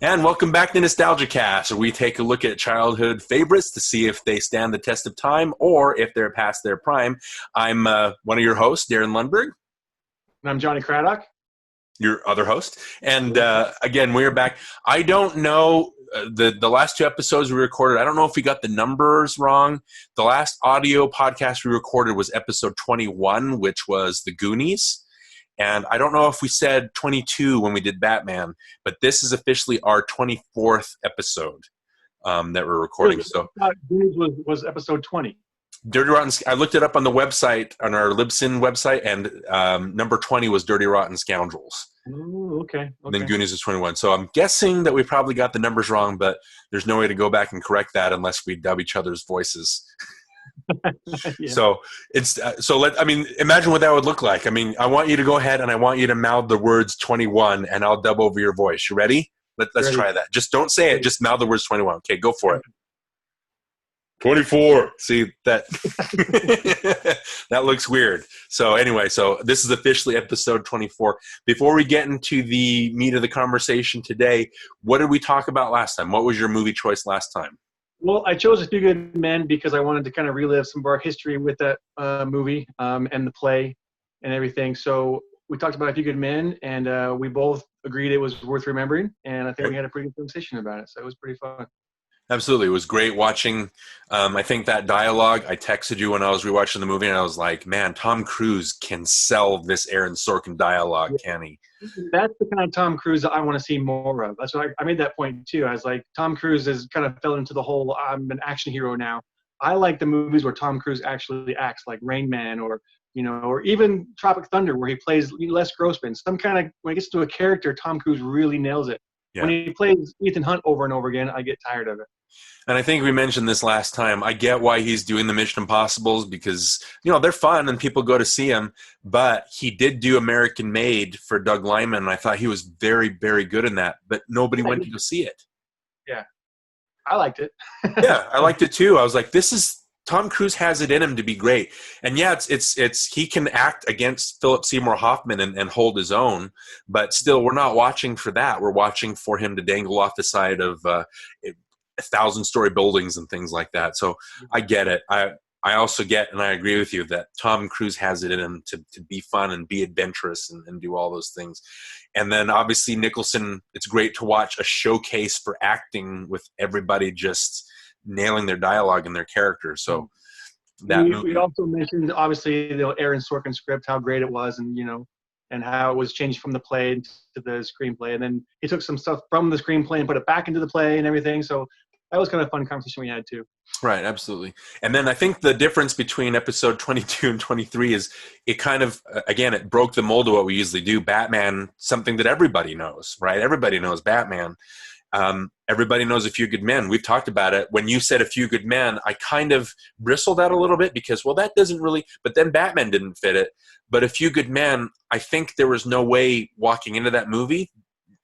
And welcome back to NostalgiaCast, where we take a look at childhood favorites to see if they stand the test of time or if they're past their prime. I'm one of your hosts, Darin Lundberg. And I'm Johnny Craddock. Your other host. And again, we're back. I don't know, the last two episodes we recorded, I don't know if we got the numbers wrong. The last audio podcast we recorded was episode 21, which was The Goonies. And I don't know if we said 22 when we did Batman, but this is officially our 24th episode that we're recording. So was episode 20. Dirty Rotten. I looked it up on the website, on our LIBSYN website, and number 20 was Dirty Rotten Scoundrels. Oh, okay. And then Goonies is 21. So I'm guessing that we probably got the numbers wrong, but there's no way to go back and correct that unless we dub each other's voices. Yeah. So it's imagine what that would look like. I mean, I want you to go ahead and I want you to mouth the words 21 and I'll dub over your voice. You ready? Let's try that. Just don't say it, just mouth the words 21. Okay, go for it. 24. See that? That looks weird. So anyway, so this is officially episode 24. Before we get into the meat of the conversation today, what did we talk about last time? What was your movie choice last time? Well, I chose A Few Good Men because I wanted to kind of relive some of our history with that movie and the play and everything. So we talked about A Few Good Men, and we both agreed it was worth remembering. And I think we had a pretty good conversation about it. So it was pretty fun. Absolutely. It was great watching. I think that dialogue, I texted you when I was rewatching the movie, and I was like, man, Tom Cruise can sell this Aaron Sorkin dialogue, can he? That's the kind of Tom Cruise that I want to see more of. That's why I made that point, too. I was like, Tom Cruise has kind of fell into the whole, I'm an action hero now. I like the movies where Tom Cruise actually acts, like Rain Man or even Tropic Thunder, where he plays Les Grossman. Some kind of, when he gets to a character, Tom Cruise really nails it. Yeah. When he plays Ethan Hunt over and over again, I get tired of it. And I think we mentioned this last time. I get why he's doing the Mission Impossibles because, they're fun and people go to see him. But he did do American Made for Doug Liman, and I thought he was very, very good in that. But nobody went to go see it. Yeah. I liked it. Yeah, I liked it too. I was like, Tom Cruise has it in him to be great. And yeah, it's he can act against Philip Seymour Hoffman and hold his own, but still we're not watching for that. We're watching for him to dangle off the side of 1,000-story buildings and things like that. So I get it. I also get, and I agree with you, that Tom Cruise has it in him to be fun and be adventurous and do all those things. And then obviously Nicholson, it's great to watch a showcase for acting with everybody just nailing their dialogue and their characters. So we also mentioned obviously the Aaron Sorkin script, how great it was, and how it was changed from the play to the screenplay, and then he took some stuff from the screenplay and put it back into the play and everything. So that was kind of a fun conversation we had too. Right, absolutely. And then I think the difference between episode 22 and 23 is it kind of, again, it broke the mold of what we usually do. Batman, something that everybody knows, right? Everybody knows Batman. Everybody knows A Few Good Men. We've talked about it. When you said A Few Good Men, I kind of bristled out a little bit because, well, that doesn't really, but then Batman didn't fit it. But A Few Good Men, I think there was no way walking into that movie,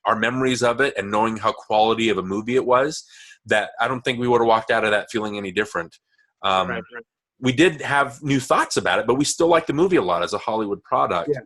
our memories of it and knowing how quality of a movie it was, that I don't think we would have walked out of that feeling any different. Right. We did have new thoughts about it, but we still like the movie a lot as a Hollywood product. Yeah.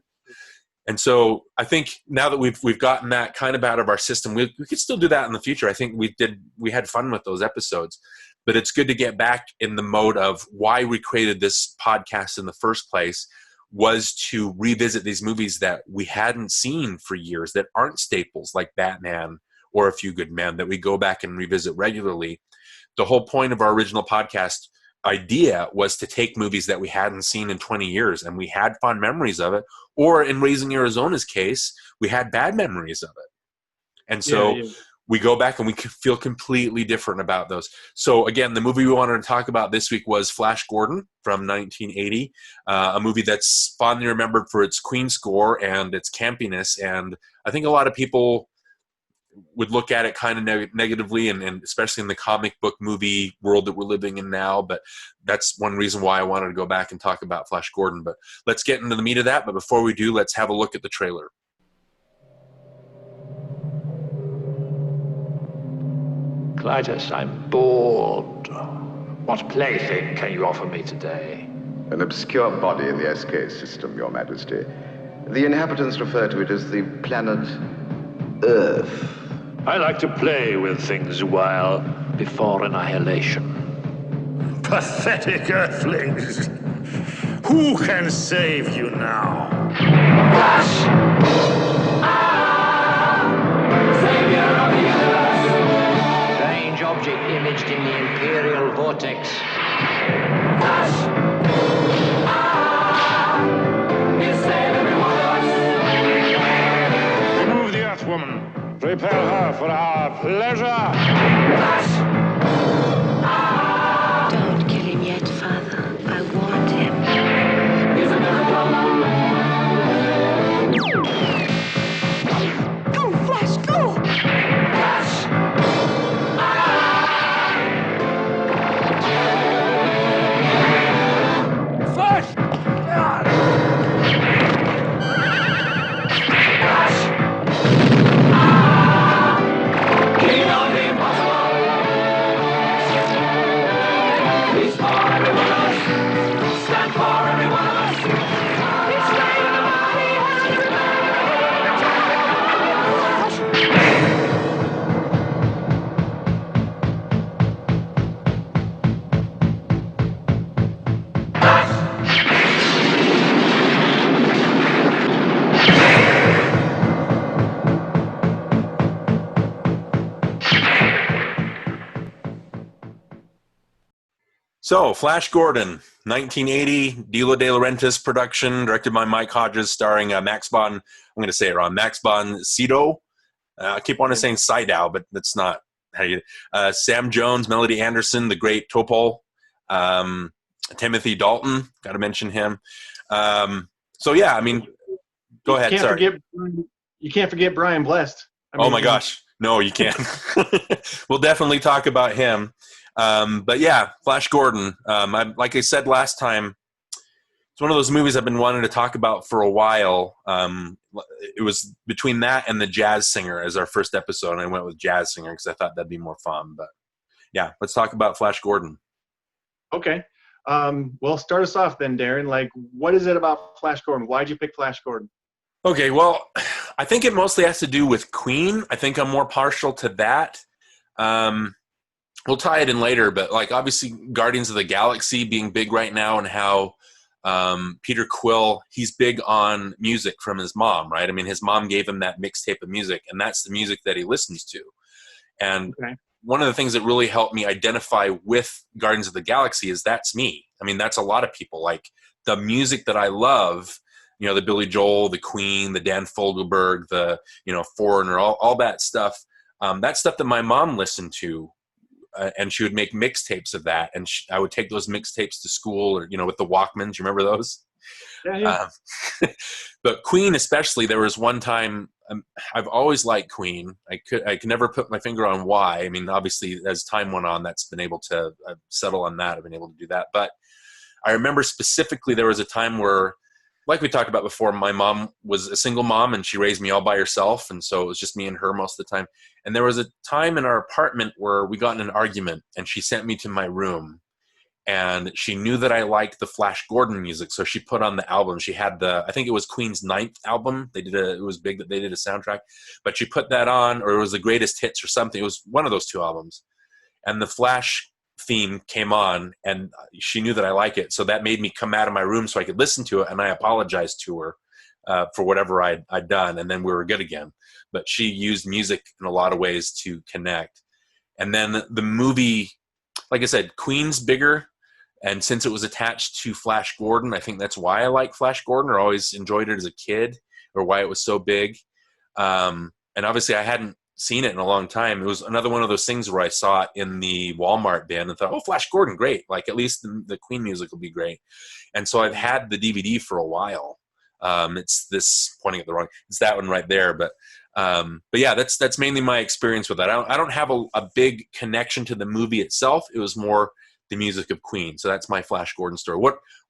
And so I think now that we've gotten that kind of out of our system, we could still do that in the future. I think we had fun with those episodes, but it's good to get back in the mode of why we created this podcast in the first place was to revisit these movies that we hadn't seen for years, that aren't staples like Batman or A Few Good Men, that we go back and revisit regularly. The whole point of our original podcast idea was to take movies that we hadn't seen in 20 years and we had fond memories of it, or in Raising Arizona's case, we had bad memories of it. And so we go back and we feel completely different about those. So again, the movie we wanted to talk about this week was Flash Gordon from 1980, a movie that's fondly remembered for its Queen score and its campiness. And I think a lot of people would look at it kind of negatively, and especially in the comic book movie world that we're living in now. But that's one reason why I wanted to go back and talk about Flash Gordon. But let's get into the meat of that. But before we do, let's have a look at the trailer. Clytus, I'm bored. What plaything can you offer me today? An obscure body in the SK system, Your Majesty. The inhabitants refer to it as the planet Earth. I like to play with things a while before annihilation. Pathetic earthlings! Who can save you now? Strange object imaged in the Imperial vortex. Remove the Earthwoman. Prepare her for our pleasure. Don't kill him yet, Father. I want him. Go, Flash, go! So, Flash Gordon, 1980, Dino De Laurentiis production, directed by Mike Hodges, starring Max von, I'm going to say it wrong, Max von Sydow. I keep wanting to saying Sydow, but that's not how you. Sam Jones, Melody Anderson, the great Topol, Timothy Dalton, got to mention him. So yeah, I mean, go ahead. You can't forget Brian Blessed. Oh my gosh, no, you can't. We'll definitely talk about him. But yeah, Flash Gordon. Like I said last time, it's one of those movies I've been wanting to talk about for a while. It was between that and The Jazz Singer as our first episode, and I went with Jazz Singer because I thought that'd be more fun. But yeah, let's talk about Flash Gordon. Okay. Well, start us off then, Darin. Like, what is it about Flash Gordon? Why'd you pick Flash Gordon? Okay, well, I think it mostly has to do with Queen. I think I'm more partial to that. We'll tie it in later, but like obviously Guardians of the Galaxy being big right now, and how Peter Quill, he's big on music from his mom, right? I mean, his mom gave him that mixtape of music, and that's the music that he listens to. And one of the things that really helped me identify with Guardians of the Galaxy is that's me. I mean, that's a lot of people. Like the music that I love, you know, the Billy Joel, the Queen, the Dan Fogelberg, the, you know, Foreigner, all that stuff. That stuff that my mom listened to. And she would make mixtapes of that, and I would take those mixtapes to school, or, you know, with the Walkmans. You remember those? Yeah. But Queen, especially, there was one time, I've always liked Queen. I could never put my finger on why. I mean, obviously, as time went on, that's been able to settle on that. I've been able to do that. But I remember specifically there was a time where, like we talked about before, my mom was a single mom and she raised me all by herself. And so it was just me and her most of the time. And there was a time in our apartment where we got in an argument and she sent me to my room, and she knew that I liked the Flash Gordon music. So she put on the album. She had I think it was Queen's 9th album. It was big that they did a soundtrack, but she put that on, or it was the greatest hits or something. It was one of those two albums. And the Flash theme came on, and she knew that I like it, so that made me come out of my room so I could listen to it, and I apologized to her for whatever I'd done, and then we were good again. But she used music in a lot of ways to connect. And then the movie, like I said, Queen's bigger, and since it was attached to Flash Gordon, I think that's why I like Flash Gordon, or always enjoyed it as a kid, or why it was so big. And obviously I hadn't seen it in a long time. It was another one of those things where I saw it in the Walmart bin and thought, oh, Flash Gordon, great. Like, at least the Queen music will be great. And so I've had the DVD for a while. It's this, pointing at the wrong, it's that one right there. But yeah, that's mainly my experience with that. I don't have a big connection to the movie itself. It was more the music of Queen. So that's my Flash Gordon story.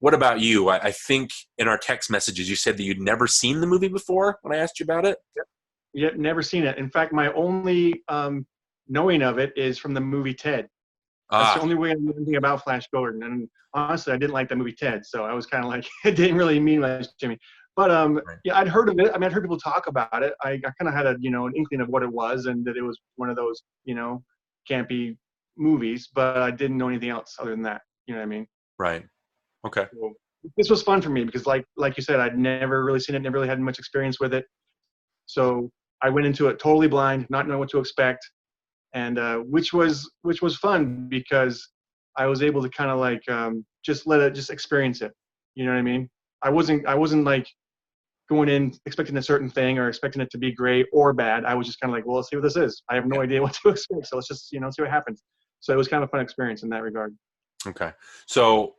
What about you? I think in our text messages, you said that you'd never seen the movie before when I asked you about it. Yep, never seen it. In fact, my only knowing of it is from the movie Ted. That's the only way I knew anything about Flash Gordon. And honestly, I didn't like the movie Ted, so I was kind of like, it didn't really mean much to me. But Right. yeah, I'd heard of it. I mean, I'd heard people talk about it. I kind of had a an inkling of what it was, and that it was one of those campy movies. But I didn't know anything else other than that. You know what I mean? Right. Okay. So this was fun for me because, like you said, I'd never really seen it, never really had much experience with it. So I went into it totally blind, not knowing what to expect, and which was fun because I was able to kind of like just experience it. You know what I mean? I wasn't like going in expecting a certain thing or expecting it to be great or bad. I was just kind of like, well, let's see what this is. I have no idea what to expect, so let's just see what happens. So it was kind of a fun experience in that regard. Okay. So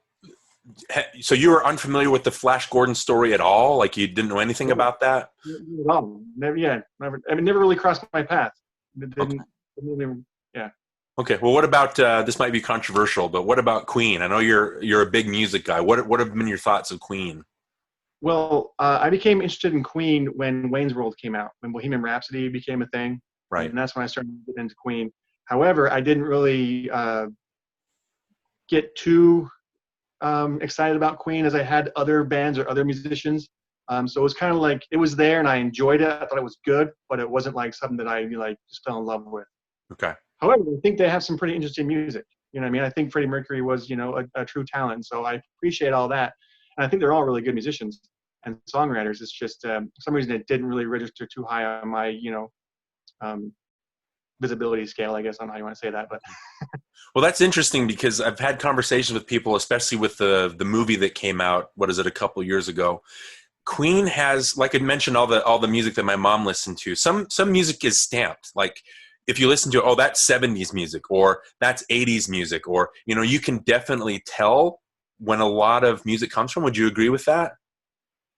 you were unfamiliar with the Flash Gordon story at all? Like you didn't know anything about that? No, never. Yeah, never. I mean, never really crossed my path. It didn't. Yeah. Okay. Well, what about this? Might be controversial, but what about Queen? I know you're a big music guy. What have been your thoughts of Queen? Well, I became interested in Queen when Wayne's World came out, when Bohemian Rhapsody became a thing, Right. and that's when I started to get into Queen. However, I didn't really get too excited about Queen as I had other bands or other musicians. So it was kind of like it was there, and I enjoyed it. I thought it was good, but it wasn't like something that I just fell in love with. Okay. However, I think they have some pretty interesting music. You know what I mean? I think Freddie Mercury was, a true talent. So I appreciate all that. And I think they're all really good musicians and songwriters. It's just for some reason it didn't really register too high on my, visibility scale, I guess. I don't know how you want to say that, but. Well, that's interesting because I've had conversations with people, especially with the movie that came out, a couple years ago. Queen has, like I mentioned, all the music that my mom listened to. Some music is stamped. Like if you listen to, oh, that's 70s music or that's 80s music, or, you can definitely tell when a lot of music comes from. Would you agree with that?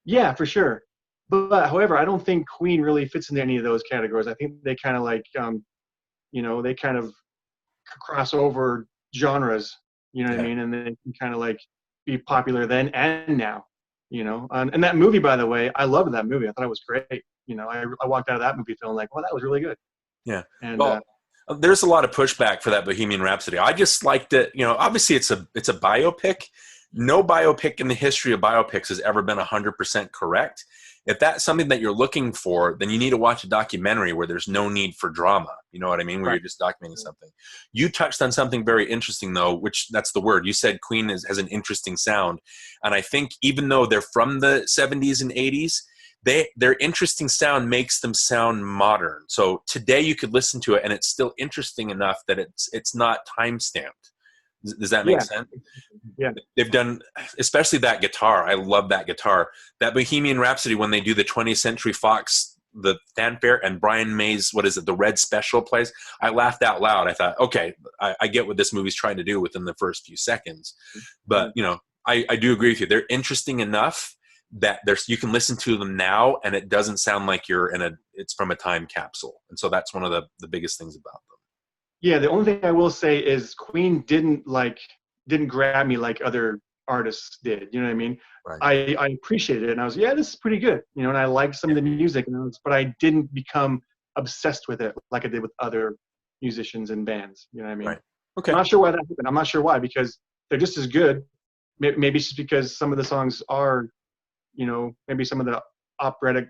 Yeah, for sure. But however, I don't think Queen really fits into any of those categories. I think they kind of like, they kind of cross over genres, you know what I mean? And they can kind of like be popular then and now, And that movie, by the way, I loved that movie. I thought it was great. I walked out of that movie feeling like, well, that was really good. Yeah. And well, there's a lot of pushback for that Bohemian Rhapsody. I just liked it. Obviously it's a biopic. No biopic in the history of biopics has ever been 100% correct. If that's something that you're looking for, then you need to watch a documentary where there's no need for drama. You know what I mean? Where you're just documenting something. You touched on something very interesting, though, which that's the word. You said Queen has an interesting sound. And I think even though they're from the 70s and 80s, their interesting sound makes them sound modern. So today you could listen to it and it's still interesting enough that it's not time-stamped. Does that make sense? Yeah. They've done, especially that guitar. I love that guitar. That Bohemian Rhapsody, when they do the 20th Century Fox, the fanfare, and Brian May's, the Red Special plays, I laughed out loud. I thought, okay, I get what this movie's trying to do within the first few seconds. But, I do agree with you. They're interesting enough that you can listen to them now and it doesn't sound like it's from a time capsule. And so that's one of the biggest things about them. Yeah, the only thing I will say is Queen didn't grab me like other artists did. You know what I mean? Right. I appreciated it, and I was, this is pretty good. And I liked some of the music, but I didn't become obsessed with it like I did with other musicians and bands. You know what I mean? Right. Okay. I'm not sure why that happened. I'm not sure why, because they're just as good. Maybe it's just because some of the songs are, maybe some of the operatic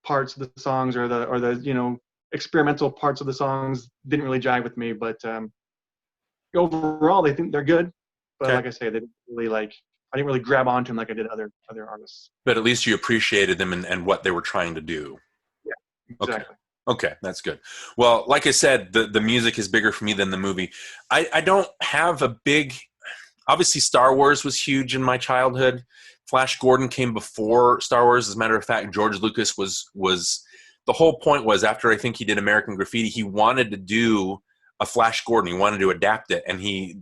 parts of the songs or the experimental parts of the songs didn't really jive with me, but overall they think they're good. But like I say, they didn't really I didn't really grab onto them like I did other artists. But at least you appreciated them and what they were trying to do. Yeah, exactly. Okay, that's good. Well, like I said, the music is bigger for me than the movie. I don't have a big. Obviously, Star Wars was huge in my childhood. Flash Gordon came before Star Wars. As a matter of fact, George Lucas was the whole point was, after I think he did American Graffiti, he wanted to do a Flash Gordon. He wanted to adapt it,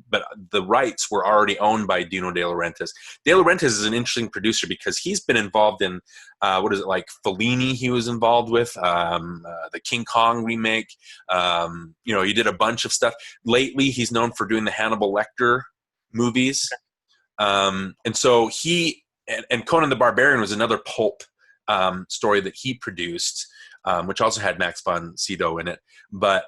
but the rights were already owned by Dino De Laurentiis. De Laurentiis is an interesting producer because he's been involved in Fellini. He was involved with the King Kong remake. He did a bunch of stuff. Lately, he's known for doing the Hannibal Lecter movies, and so he and Conan the Barbarian was another pulp story that he produced. Which also had Max von Sydow in it, but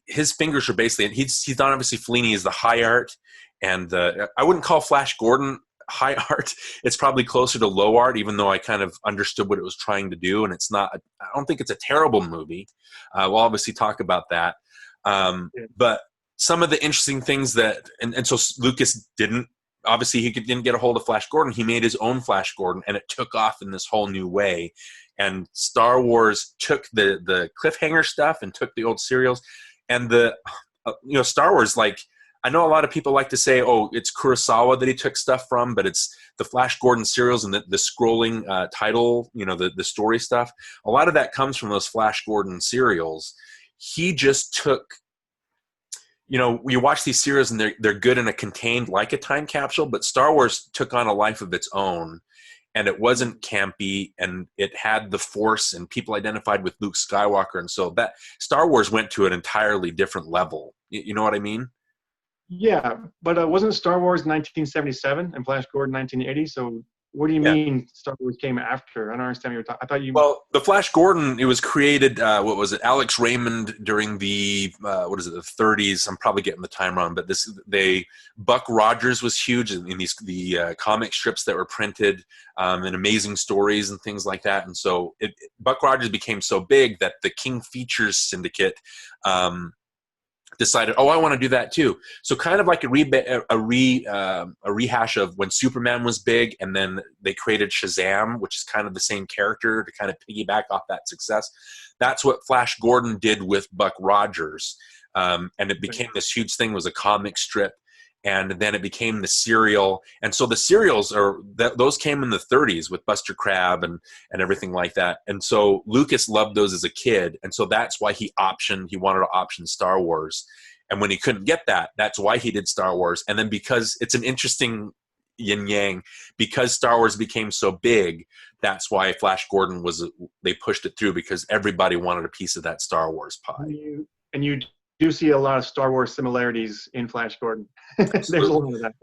his fingers are basically, and he's done obviously Fellini is the high art, and I wouldn't call Flash Gordon high art. It's probably closer to low art, even though I kind of understood what it was trying to do. And it's not, I don't think it's a terrible movie. We'll obviously talk about that. But some of the interesting things that, and so Lucas didn't, obviously he didn't get a hold of Flash Gordon. He made his own Flash Gordon, and it took off in this whole new way. And Star Wars took the cliffhanger stuff and took the old serials, and Star Wars, like, I know a lot of people like to say, oh, it's Kurosawa that he took stuff from, but it's the Flash Gordon serials and the scrolling title, the story stuff. A lot of that comes from those Flash Gordon serials. He just took, you watch these serials and they're good in a contained, like a time capsule, but Star Wars took on a life of its own, and it wasn't campy, and it had the Force, and people identified with Luke Skywalker, and so that Star Wars went to an entirely different level. You know what I mean? Yeah, but wasn't Star Wars 1977 and Flash Gordon 1980? So what do you mean Star Wars came after? I don't understand what you're talking. I thought you. Well, the Flash Gordon, it was created. What was it? Alex Raymond during the the 30s. I'm probably getting the time wrong, but Buck Rogers was huge in the comic strips that were printed, and amazing stories and things like that. And so Buck Rogers became so big that the King Features Syndicate decided, I want to do that too. So kind of like a rehash of when Superman was big, and then they created Shazam, which is kind of the same character to kind of piggyback off that success. That's what Flash Gordon did with Buck Rogers. And it became this huge thing, was a comic strip. And then it became the serial. And so the serials those came in the 30s with Buster Crabbe and everything like that. And so Lucas loved those as a kid. And so that's why he wanted to option Star Wars. And when he couldn't get that, that's why he did Star Wars. And then because it's an interesting yin yang, because Star Wars became so big, that's why Flash Gordon they pushed it through, because everybody wanted a piece of that Star Wars pie. And you do see a lot of Star Wars similarities in Flash Gordon. There's a lot of that.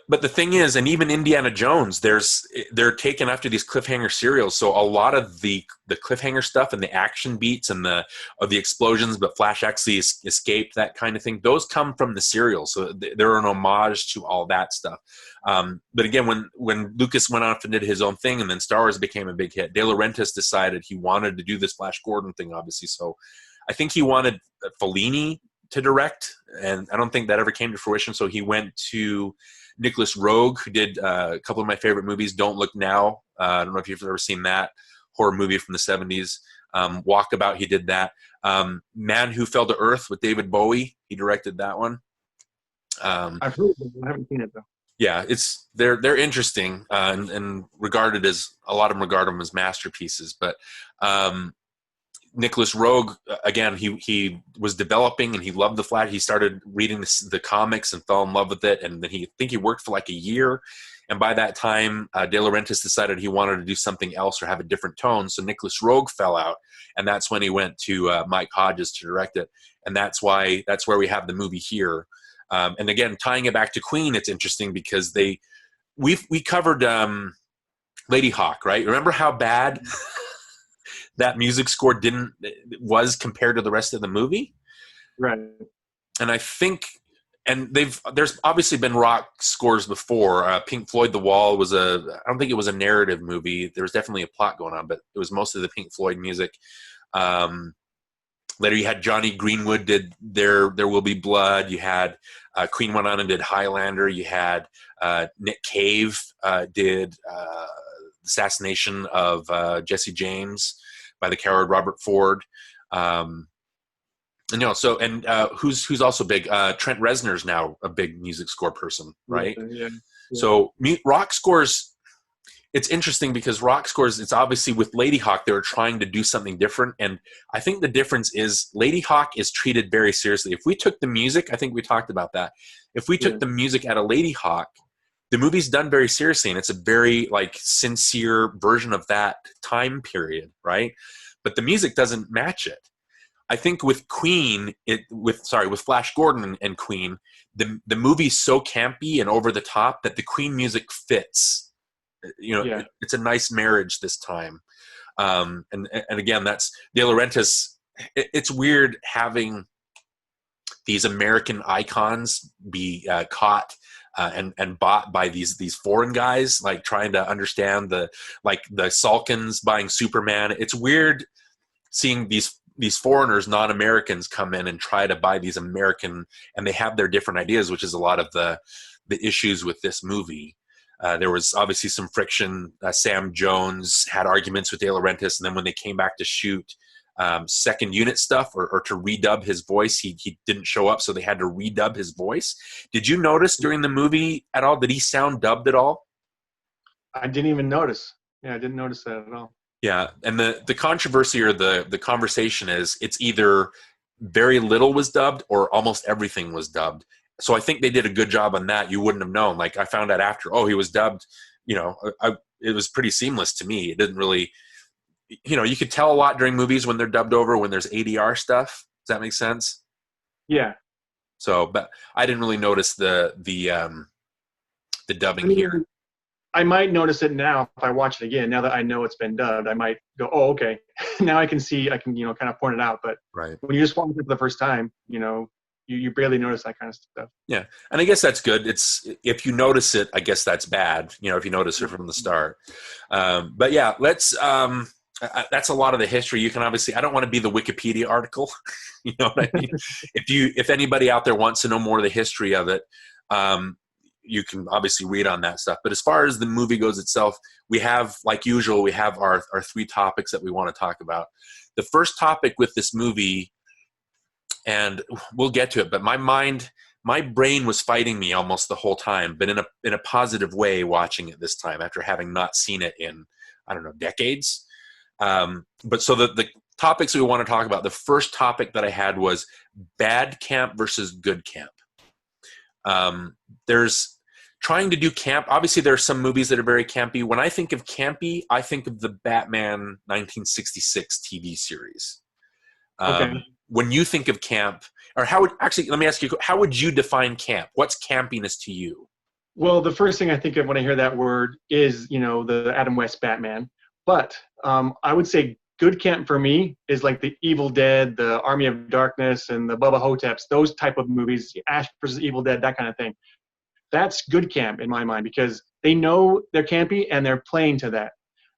But the thing is, and even Indiana Jones, they're taken after these cliffhanger serials. So a lot of the cliffhanger stuff and the action beats and the explosions, but Flash actually escaped, that kind of thing, those come from the serials. So they're an homage to all that stuff. But again, when Lucas went off and did his own thing, and then Star Wars became a big hit, De Laurentiis decided he wanted to do this Flash Gordon thing, obviously. So I think he wanted Fellini to direct, and I don't think that ever came to fruition. So he went to Nicholas Roeg, who did a couple of my favorite movies, Don't Look Now. I don't know if you've ever seen that horror movie from the 70s. Walkabout, he did that. Man Who Fell to Earth with David Bowie, he directed that one. I've heard of it, I haven't seen it though. Yeah, they're interesting, and regarded as, a lot of them regard them as masterpieces. But Nicholas Roeg, again, he was developing, and he loved the Flash. He started reading the comics and fell in love with it, and then he worked for like a year. And by that time, De Laurentiis decided he wanted to do something else or have a different tone. So Nicholas Roeg fell out, and that's when he went to Mike Hodges to direct it. And that's where we have the movie here. And again, tying it back to Queen, it's interesting because we covered Lady Hawk, right? Remember how bad that music score was compared to the rest of the movie? Right. And I think, and there's obviously been rock scores before. Pink Floyd, The Wall I don't think it was a narrative movie. There was definitely a plot going on, but it was mostly the Pink Floyd music. Later you had Johnny Greenwood did There Will Be Blood. You had Queen went on and did Highlander. You had Nick Cave did Assassination of Jesse James by the coward Robert Ford. Who's also big? Trent Reznor's now a big music score person, right? Yeah. So rock scores, it's interesting because rock scores, it's obviously with Lady Hawk, they were trying to do something different. And I think the difference is Lady Hawk is treated very seriously. If we took the music, I think we talked about that. If we took the music out of Lady Hawk, the movie's done very seriously, and it's a very sincere version of that time period, right? But the music doesn't match it. I think with Queen, with Flash Gordon and Queen, the movie's so campy and over the top that the Queen music fits. It's a nice marriage this time. And again, that's De Laurentiis. It's weird having these American icons be caught and bought by these foreign guys, like trying to understand the Salkins buying Superman. It's weird seeing these foreigners, non-Americans, come in and try to buy these American, and they have their different ideas, which is a lot of the issues with this movie. There was obviously some friction. Sam Jones had arguments with De Laurentiis, and then when they came back to shoot second unit stuff or to redub his voice, he didn't show up, so they had to redub his voice. Did you notice during the movie at all, did he sound dubbed at all? I didn't even notice. Yeah, I didn't notice that at all. Yeah, and the controversy or the conversation is it's either very little was dubbed or almost everything was dubbed. So I think they did a good job on that. You wouldn't have known. Like, I found out after, he was dubbed. It was pretty seamless to me. It didn't really, you could tell a lot during movies when they're dubbed over, when there's ADR stuff. Does that make sense? Yeah. So, but I didn't really notice the dubbing here. I might notice it now if I watch it again. Now that I know it's been dubbed, I might go, "Oh, okay." Now I can see. I can, kind of point it out. But right. When you just watch it for the first time, you barely notice that kind of stuff. Yeah, and I guess that's good. It's if you notice it, I guess that's bad. If you notice it from the start. But yeah, let's. That's a lot of the history. You can obviously. I don't want to be the Wikipedia article. You know what I mean? If anybody out there wants to know more of the history of it, you can obviously read on that stuff. But as far as the movie goes itself, we have, like usual, we have our three topics that we want to talk about. The first topic with this movie, and we'll get to it, but my brain was fighting me almost the whole time, but in a positive way watching it this time after having not seen it in, I don't know, decades. But so the topics we want to talk about, the first topic that I had was bad camp versus good camp. There's trying to do camp. Obviously, there are some movies that are very campy. When I think of campy, I think of the Batman 1966 TV series. Okay. When you think of camp, or let me ask you, how would you define camp? What's campiness to you? Well, the first thing I think of when I hear that word is, the Adam West Batman. But I would say good camp for me is like the Evil Dead, the Army of Darkness, and the Bubba Hoteps, those type of movies, Ash versus Evil Dead, that kind of thing. That's good camp in my mind because they know they're campy and they're playing to that.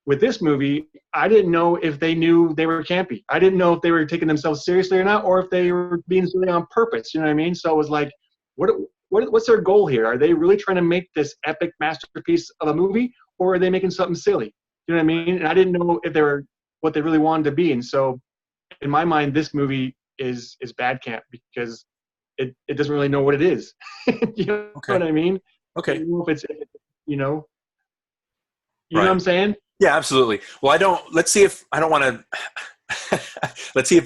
With this movie, I didn't know if they knew they were campy. I didn't know if they were taking themselves seriously or not, or if they were being silly on purpose. You know what I mean? So it was like, what's their goal here? Are they really trying to make this epic masterpiece of a movie, or are they making something silly? You know what I mean? And I didn't know if they were what they really wanted to be. And so, in my mind, this movie is bad camp because it doesn't really know what it is. You know what I mean? Okay. I don't know if it's, you know Right. what I'm saying? Yeah, absolutely. Well, let's see if I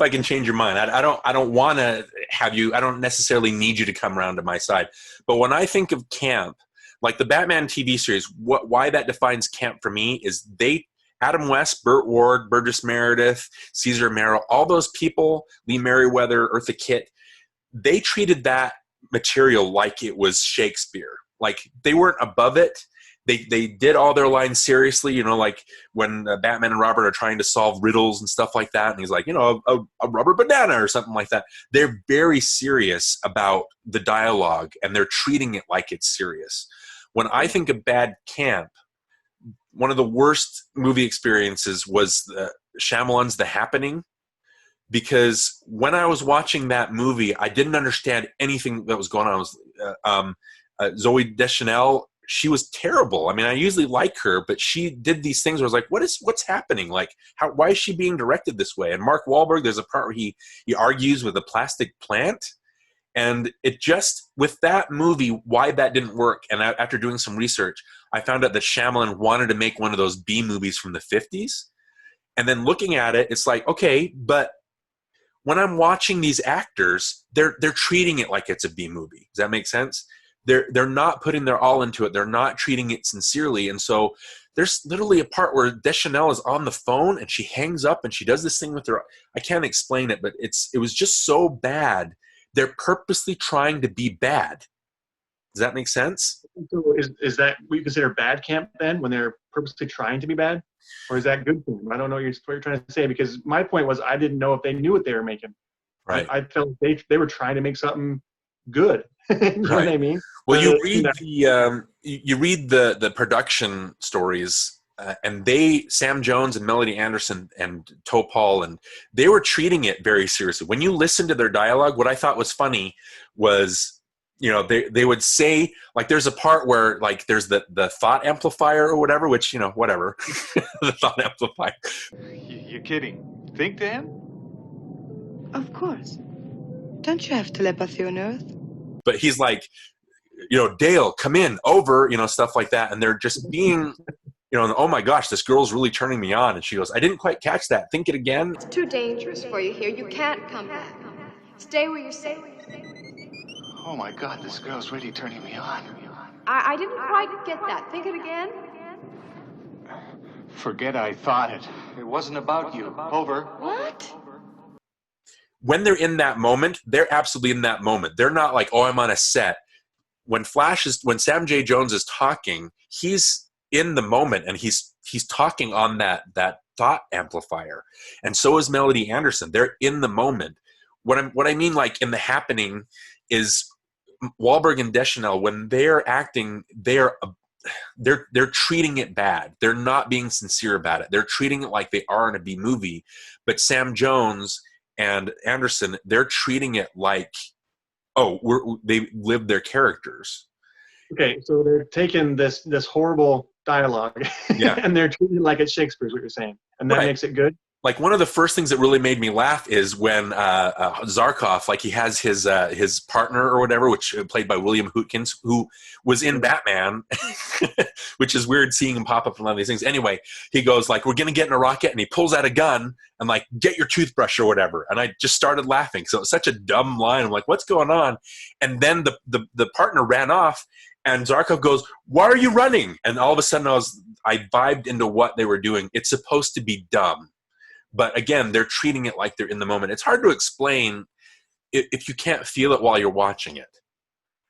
can change your mind. I don't want to have you, I don't necessarily need you to come around to my side. But when I think of camp, like the Batman TV series, why that defines camp for me is Adam West, Burt Ward, Burgess Meredith, Cesar Romero, all those people, Lee Merriweather, Eartha Kitt, they treated that material like it was Shakespeare. Like they weren't above it. They did all their lines seriously, like when Batman and Robert are trying to solve riddles and stuff like that. And he's like, a rubber banana or something like that. They're very serious about the dialogue and they're treating it like it's serious. When I think of bad camp, one of the worst movie experiences was Shyamalan's The Happening. Because when I was watching that movie, I didn't understand anything that was going on. Zooey Deschanel, she was terrible. I mean, I usually like her, but she did these things where I was like, what's happening? Like, why is she being directed this way? And Mark Wahlberg, there's a part where he argues with a plastic plant. And it just, with that movie, why that didn't work. And after doing some research, I found out that Shyamalan wanted to make one of those B movies from the 50s. And then looking at it, it's like, okay, but when I'm watching these actors, they're treating it like it's a B movie. Does that make sense? They're not putting their all into it. They're not treating it sincerely. And so there's literally a part where Deschanel is on the phone and she hangs up and she does this thing with her. I can't explain it, but it was just so bad. They're purposely trying to be bad. Does that make sense? So is that what you consider bad camp then, when they're purposely trying to be bad? Or is that good camp? I don't know what you're trying to say, because my point was I didn't know if they knew what they were making. Right. I felt they were trying to make something good. You know what I mean? Well, you read you read the production stories, and Sam Jones and Melody Anderson and Topol, and they were treating it very seriously. When you listen to their dialogue, what I thought was funny was, you know, they would say, like, there's a part where, like, there's the thought amplifier or whatever, which, you know, whatever, the thought amplifier. You're kidding. Think to him? Of course. Don't you have telepathy on Earth? But he's like, you know, Dale, come in, over, you know, stuff like that. And they're just being, you know, oh my gosh, this girl's really turning me on. And she goes, I didn't quite catch that. Think it again. It's too dangerous for you here. You can't come back. Stay where you're safe. Oh my God, this girl's really turning me on. I didn't quite get that. Think it again. Forget I thought it. It wasn't about you. Over. What? When they're in that moment, they're absolutely in that moment. They're not like, oh, I'm on a set. When Sam J. Jones is talking, he's in the moment, and he's talking on that thought amplifier. And so is Melody Anderson. They're in the moment. What I mean, like, in the happening is Wahlberg and Deschanel, when they're acting, they're treating it bad. They're not being sincere about it. They're treating it like they are in a B movie. But Sam Jones and Anderson, they're treating it like, they lived their characters. Okay, so they're taking this horrible dialogue, yeah, and they're treating it like it's Shakespeare's, what you're saying, and that makes it good. Like, one of the first things that really made me laugh is when Zarkov, like, he has his partner or whatever, which played by William Hootkins, who was in Batman, which is weird seeing him pop up in a lot of these things. Anyway, he goes, like, we're going to get in a rocket, and he pulls out a gun and, like, get your toothbrush or whatever. And I just started laughing. So it's such a dumb line. I'm like, what's going on? And then the partner ran off, and Zarkov goes, why are you running? And all of a sudden I vibed into what they were doing. It's supposed to be dumb. But again, they're treating it like they're in the moment. It's hard to explain if you can't feel it while you're watching it.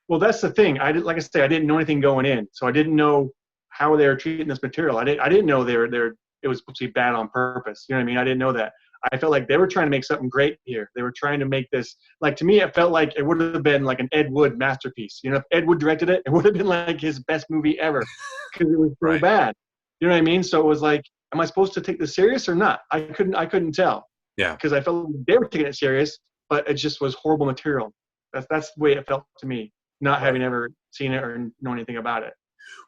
Well, that's the thing. Like I say, I didn't know anything going in, so I didn't know how they were treating this material. I didn't know it was supposed to be bad on purpose. You know what I mean? I didn't know that. I felt like they were trying to make something great here. They were trying to make this, like, to me, it felt like it would have been like an Ed Wood masterpiece. You know, if Ed Wood directed it, it would have been like his best movie ever, because it was so bad. You know what I mean? So it was like, am I supposed to take this serious or not? I couldn't tell. Yeah. Because I felt like they were taking it serious, but it just was horrible material. That's the way it felt to me, not having ever seen it or know anything about it.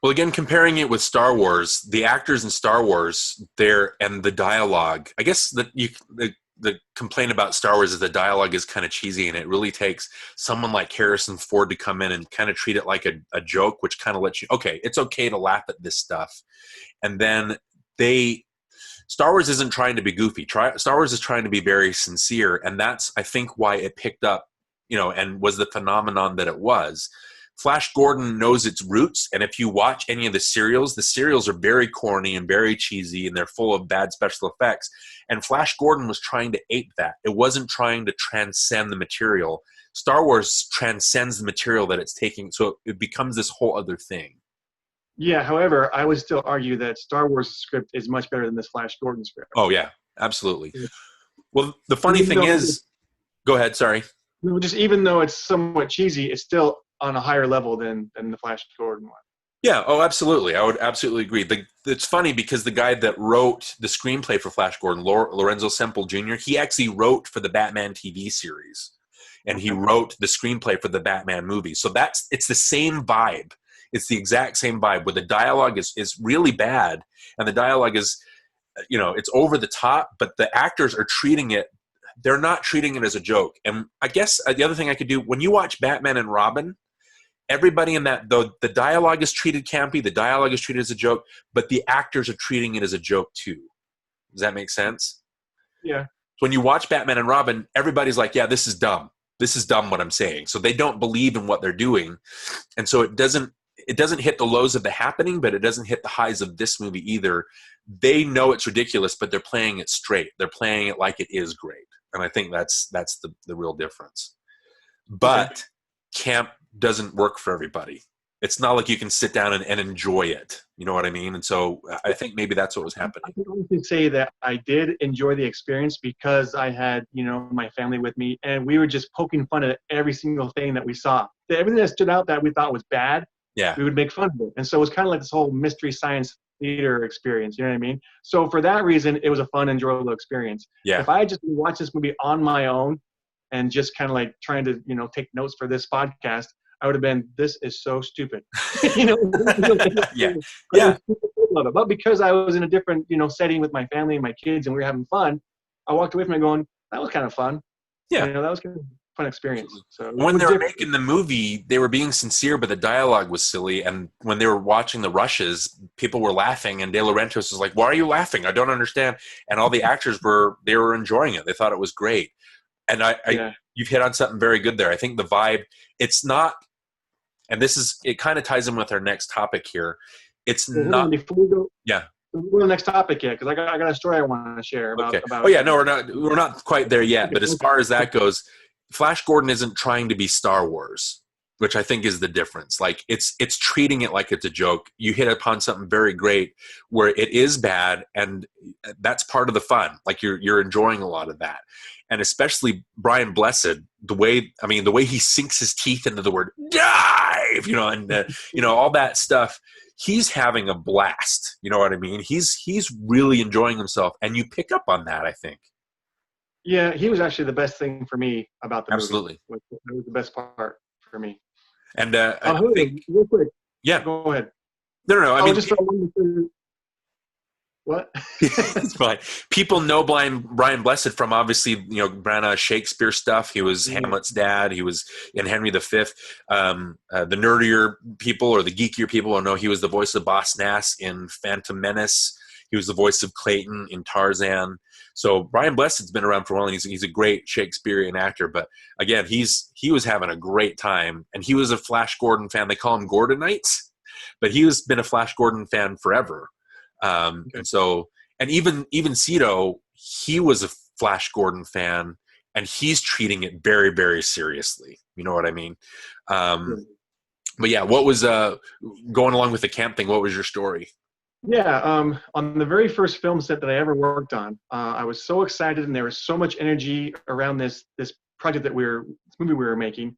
Well, again, comparing it with Star Wars, the actors in Star Wars, and the dialogue, I guess the complaint about Star Wars is the dialogue is kind of cheesy, and it really takes someone like Harrison Ford to come in and kind of treat it like a joke, which kind of lets you, okay, it's okay to laugh at this stuff. And then Star Wars isn't trying to be goofy. Star Wars is trying to be very sincere, and that's, I think, why it picked up, you know, and was the phenomenon that it was. Flash Gordon knows its roots, and if you watch any of the serials are very corny and very cheesy, and they're full of bad special effects. And Flash Gordon was trying to ape that. It wasn't trying to transcend the material. Star Wars transcends the material that it's taking, so it becomes this whole other thing. Yeah, however, I would still argue that Star Wars script is much better than this Flash Gordon script. Oh, yeah, absolutely. Well, the funny thing is, go ahead, sorry. No, just even though it's somewhat cheesy, it's still on a higher level than the Flash Gordon one. Yeah, oh, absolutely. I would absolutely agree. It's funny because the guy that wrote the screenplay for Flash Gordon, Lorenzo Semple Jr., he actually wrote for the Batman TV series, and he wrote the screenplay for the Batman movie. So it's the same vibe. It's the exact same vibe, where the dialogue is really bad, and the dialogue is, you know, it's over the top, but the actors are treating it, they're not treating it as a joke. And I guess the other thing I could do, when you watch Batman and Robin, everybody in that, though, the dialogue is treated campy, the dialogue is treated as a joke, but the actors are treating it as a joke too. Does that make sense? Yeah. When you watch Batman and Robin, everybody's like, yeah, this is dumb. This is dumb what I'm saying. So they don't believe in what they're doing. And so it doesn't hit the lows of The Happening, but it doesn't hit the highs of this movie either. They know it's ridiculous, but they're playing it straight. They're playing it like it is great. And I think that's the real difference. But camp doesn't work for everybody. It's not like you can sit down and enjoy it. You know what I mean? And so I think maybe that's what was happening. I can honestly say that I did enjoy the experience because I had, my family with me, and we were just poking fun at every single thing that we saw. Everything that stood out that we thought was bad, Yeah. we would make fun of it. And so it was kind of like this whole mystery science theater experience. You know what I mean? So for that reason, it was a fun, enjoyable experience. Yeah. If I had just watched this movie on my own and just kind of like trying to, take notes for this podcast, I would have been, this is so stupid. Yeah. Yeah. But because I was in a different, setting with my family and my kids and we were having fun, I walked away from it going, that was kind of fun. Yeah. That was kind of a fun experience. So when they were making the movie, they were being sincere, but the dialogue was silly. And when they were watching the rushes, people were laughing, and De Laurentiis was like, "Why are you laughing? I don't understand." And all the actors were enjoying it. They thought it was great. And you've hit on something very good there. I think the vibe, it's not, and it kind of ties in with our next topic here. It's not. Before we go, yeah. We're on the next topic yet, because I got a story I want to share about. Okay. Oh yeah, no, we're not quite there yet. But as far as that goes, Flash Gordon isn't trying to be Star Wars, which I think is the difference. Like it's treating it like it's a joke. You hit upon something very great where it is bad, and that's part of the fun. Like you're enjoying a lot of that, and especially Brian Blessed, the way he sinks his teeth into the word dive, and all that stuff. He's having a blast. You know what I mean? He's really enjoying himself, and you pick up on that, I think. Yeah, he was actually the best thing for me about the Absolutely. movie. That was the best part for me. And I think, real quick. Yeah. Go ahead. No. I mean, just what? It's fine. People know Brian Blessed from obviously, Branagh Shakespeare stuff. He was Hamlet's dad. He was in Henry V. The nerdier people or the geekier people will know he was the voice of Boss Nass in Phantom Menace. He was the voice of Clayton in Tarzan. So Brian Blessed's been around for a while, and he's a great Shakespearean actor. But again, he was having a great time, and he was a Flash Gordon fan. They call him Gordonites, but he has been a Flash Gordon fan forever. And so, and even Cito, he was a Flash Gordon fan, and he's treating it very, very seriously. You know what I mean? But yeah, what was going along with the camp thing? What was your story? Yeah, on the very first film set that I ever worked on, I was so excited, and there was so much energy around this project this movie we were making,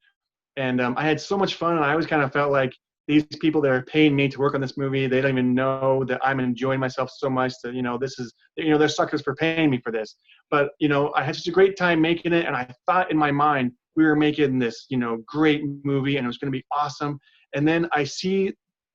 and I had so much fun. And I always kind of felt like these people that are paying me to work on this movie, they don't even know that I'm enjoying myself so much that this is they're suckers for paying me for this. But I had such a great time making it, and I thought in my mind we were making this great movie, and it was going to be awesome. And then I see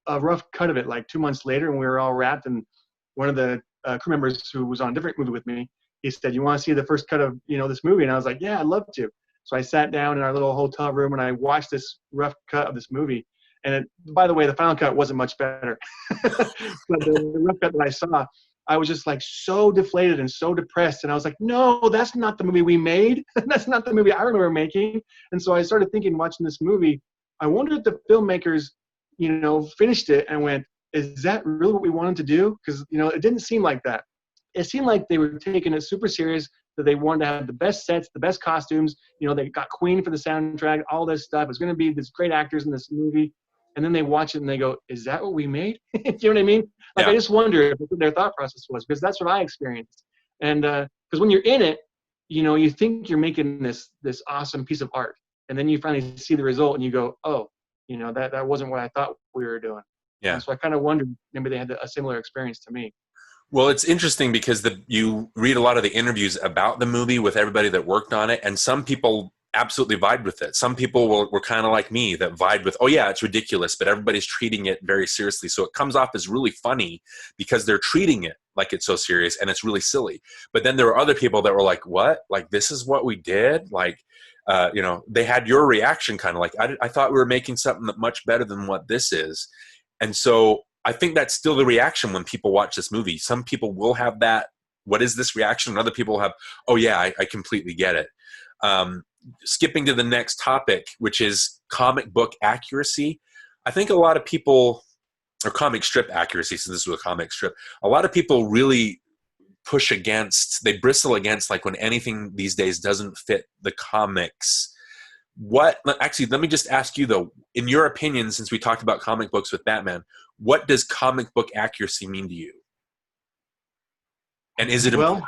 a rough cut of it like 2 months later, and we were all wrapped, and one of the crew members who was on a different movie with me, he said, "You want to see the first cut of this movie?" And I was like, "Yeah, I'd love to." So I sat down in our little hotel room, and I watched this rough cut of this movie. And by the way, the final cut wasn't much better. But the rough cut that I saw, I was just like so deflated and so depressed. And I was like, no, that's not the movie we made. That's not the movie I remember making. And so I started thinking, watching this movie, I wonder if the filmmakers finished it and went, is that really what we wanted to do? Because, it didn't seem like that. It seemed like they were taking it super serious, that they wanted to have the best sets, the best costumes. They got Queen for the soundtrack, all this stuff. It was going to be this great actors in this movie. And then they watch it and they go, is that what we made? You know what I mean? Like, yeah. I just wonder if their thought process was, because that's what I experienced. And because when you're in it, you think you're making this awesome piece of art. And then you finally see the result and you go, oh, that wasn't what I thought we were doing. Yeah. And so I kind of wondered, maybe they had a similar experience to me. Well, it's interesting because you read a lot of the interviews about the movie with everybody that worked on it, and some people absolutely vibed with it. Some people were kind of like me that vibed with, oh yeah, it's ridiculous, but everybody's treating it very seriously. So it comes off as really funny because they're treating it like it's so serious and it's really silly. But then there were other people that were like, what? Like, this is what we did? Like, they had your reaction kind of like, I thought we were making something that much better than what this is. And so I think that's still the reaction when people watch this movie. Some people will have that, what is this reaction? And other people will have, oh yeah, I completely get it. Skipping to the next topic, which is comic book accuracy. I think a lot of people, or comic strip accuracy, since this was a comic strip, a lot of people really they bristle against like when anything these days doesn't fit the comics Actually, let me just ask you though, in your opinion, since we talked about comic books with Batman, what does comic book accuracy mean to you? And is it important?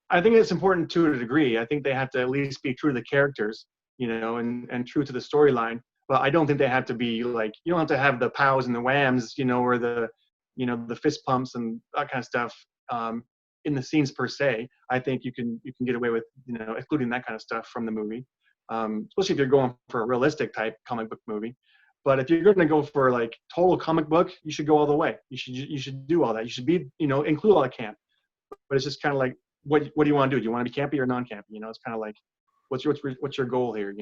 I think it's important to a degree. I think they have to at least be true to the characters, and true to the storyline. But I don't think they have to be like, you don't have to have the pows and the whams, or the fist pumps and that kind of stuff in the scenes per se. I think you can get away with, excluding that kind of stuff from the movie, especially if you're going for a realistic type comic book movie. But if you're going to go for like total comic book, you should go all the way. You should do all that. You should be, include all the camp. But it's just kind of like, what do you want to do? Do you want to be campy or non-campy? It's kind of like, what's your goal here?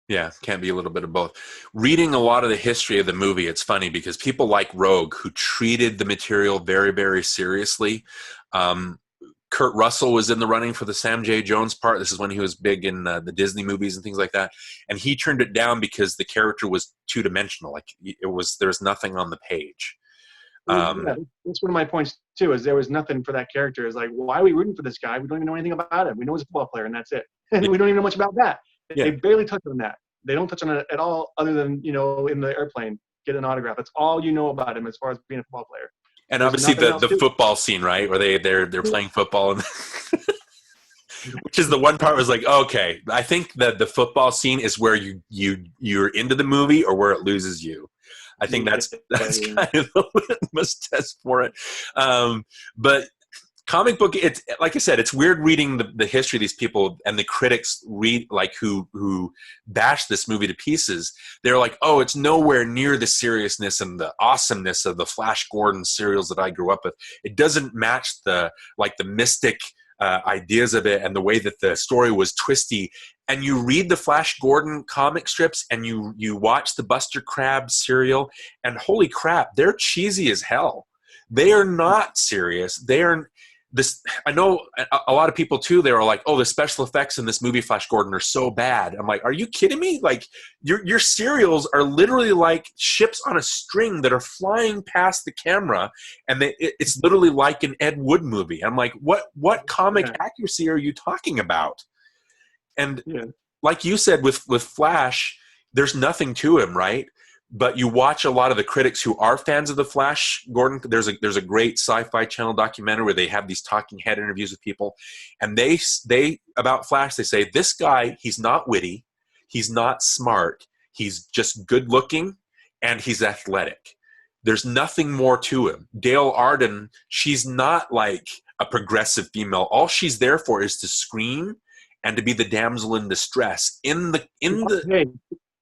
Yeah, can't be a little bit of both. Reading a lot of the history of the movie, it's funny because people like Rogue, who treated the material very, very seriously. Kurt Russell was in the running for the Sam J. Jones part. This is when he was big in the Disney movies and things like that. And he turned it down because the character was two-dimensional. Like there was nothing on the page. Yeah, that's one of my points too, is there was nothing for that character. It's like, why are we rooting for this guy? We don't even know anything about him. We know he's a football player and that's it. And we don't even know much about that. They barely touch on that. They don't touch on it at all, other than, in the airplane, get an autograph. That's all you know about him as far as being a football player. And obviously the football scene, right, where they're playing football, and which is the one part was like, okay, I think that the football scene is where you're into the movie or where it loses you. I think that's kind of the litmus test for it. But comic book, it's like I said, it's weird reading the history of these people, and the critics read like who bash this movie to pieces. They're like, oh, it's nowhere near the seriousness and the awesomeness of the Flash Gordon serials that I grew up with. It doesn't match the mystic ideas of it and the way that the story was twisty. And you read the Flash Gordon comic strips and you watch the Buster Crabs serial, and holy crap, they're cheesy as hell. They are not serious. They are this. I know a lot of people too. They were like, "Oh, the special effects in this movie Flash Gordon are so bad." I'm like, "Are you kidding me? Like, your serials are literally like ships on a string that are flying past the camera, and it's literally like an Ed Wood movie." I'm like, "What comic accuracy are you talking about?" And like you said with Flash, there's nothing to him, right? But you watch a lot of the critics who are fans of the Flash Gordon. There's a great Sci-Fi Channel documentary where they have these talking head interviews with people, and they about Flash, they say, this guy, he's not witty, he's not smart, he's just good looking, and he's athletic. There's nothing more to him. Dale Arden, she's not like a progressive female. All she's there for is to scream and to be the damsel in distress Hey,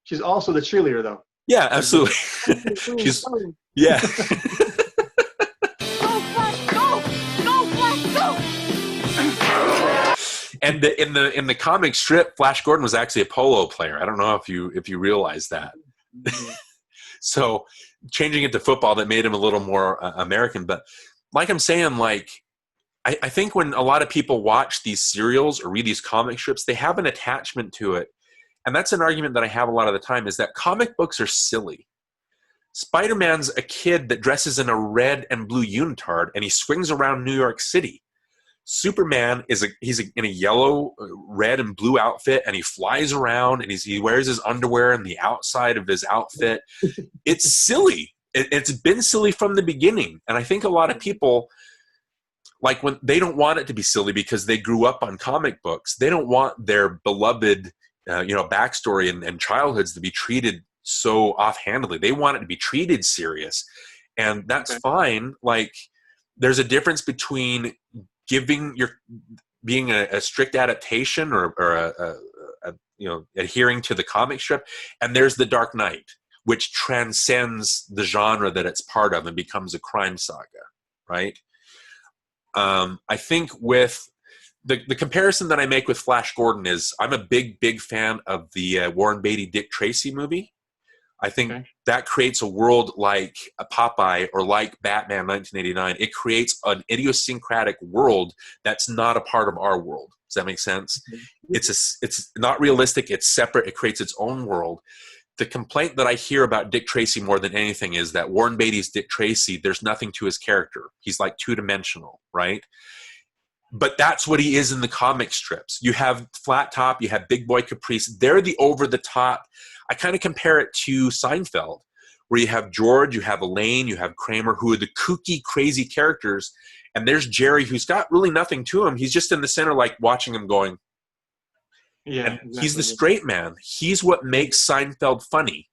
she's also the cheerleader though. Yeah, absolutely. She's yeah. Go Flash, go! Go Flash, go! And in the comic strip, Flash Gordon was actually a polo player. I don't know if you realize that. So changing it to football, that made him a little more American. But like I'm saying, like I think when a lot of people watch these serials or read these comic strips, they have an attachment to it. And that's an argument that I have a lot of the time, is that comic books are silly. Spider-Man's a kid that dresses in a red and blue unitard, and he swings around New York City. Superman he's in a yellow, red, and blue outfit, and he flies around, and he wears his underwear on the outside of his outfit. It's silly. It's been silly from the beginning. And I think a lot of people, like, when they don't want it to be silly because they grew up on comic books, they don't want their beloved backstory and childhoods to be treated so offhandedly. They want it to be treated serious, and that's fine. Like, there's a difference between being a strict adaptation or adhering to the comic strip, and there's the Dark Knight, which transcends the genre that it's part of and becomes a crime saga, right? I think with the comparison that I make with Flash Gordon is, I'm a big fan of the Warren Beatty Dick Tracy movie. I think that creates a world like a Popeye or like Batman 1989. It creates an idiosyncratic world that's not a part of our world. Does that make sense? It's not realistic. It's separate. It creates its own world. The complaint that I hear about Dick Tracy more than anything is that Warren Beatty's Dick Tracy, there's nothing to his character. He's like two-dimensional, right? but that's what he is in the comic strips. You have Flat Top, you have Big Boy Caprice. They're the over-the-top. I kind of compare it to Seinfeld, where you have George, you have Elaine, you have Kramer, who are the kooky, crazy characters, and there's Jerry, who's got really nothing to him. He's just in the center, like, watching him going. Yeah, and exactly. He's the straight man. He's what makes Seinfeld funny.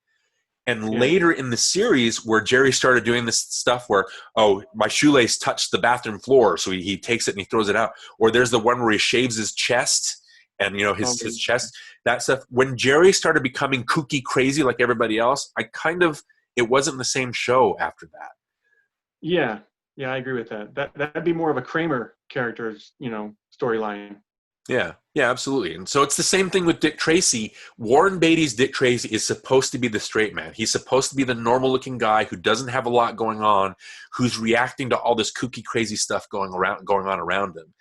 And later in the series, where Jerry started doing this stuff where, oh, my shoelace touched the bathroom floor, so he takes it and he throws it out. Or there's the one where he shaves his chest, and his chest, that stuff. When Jerry started becoming kooky crazy like everybody else, it wasn't the same show after that. Yeah, I agree with that. That'd be more of a Kramer character's, storyline. Yeah, absolutely. And so it's the same thing with Dick Tracy. Warren Beatty's Dick Tracy is supposed to be the straight man. He's supposed to be the normal-looking guy who doesn't have a lot going on, who's reacting to all this kooky, crazy stuff going on around him.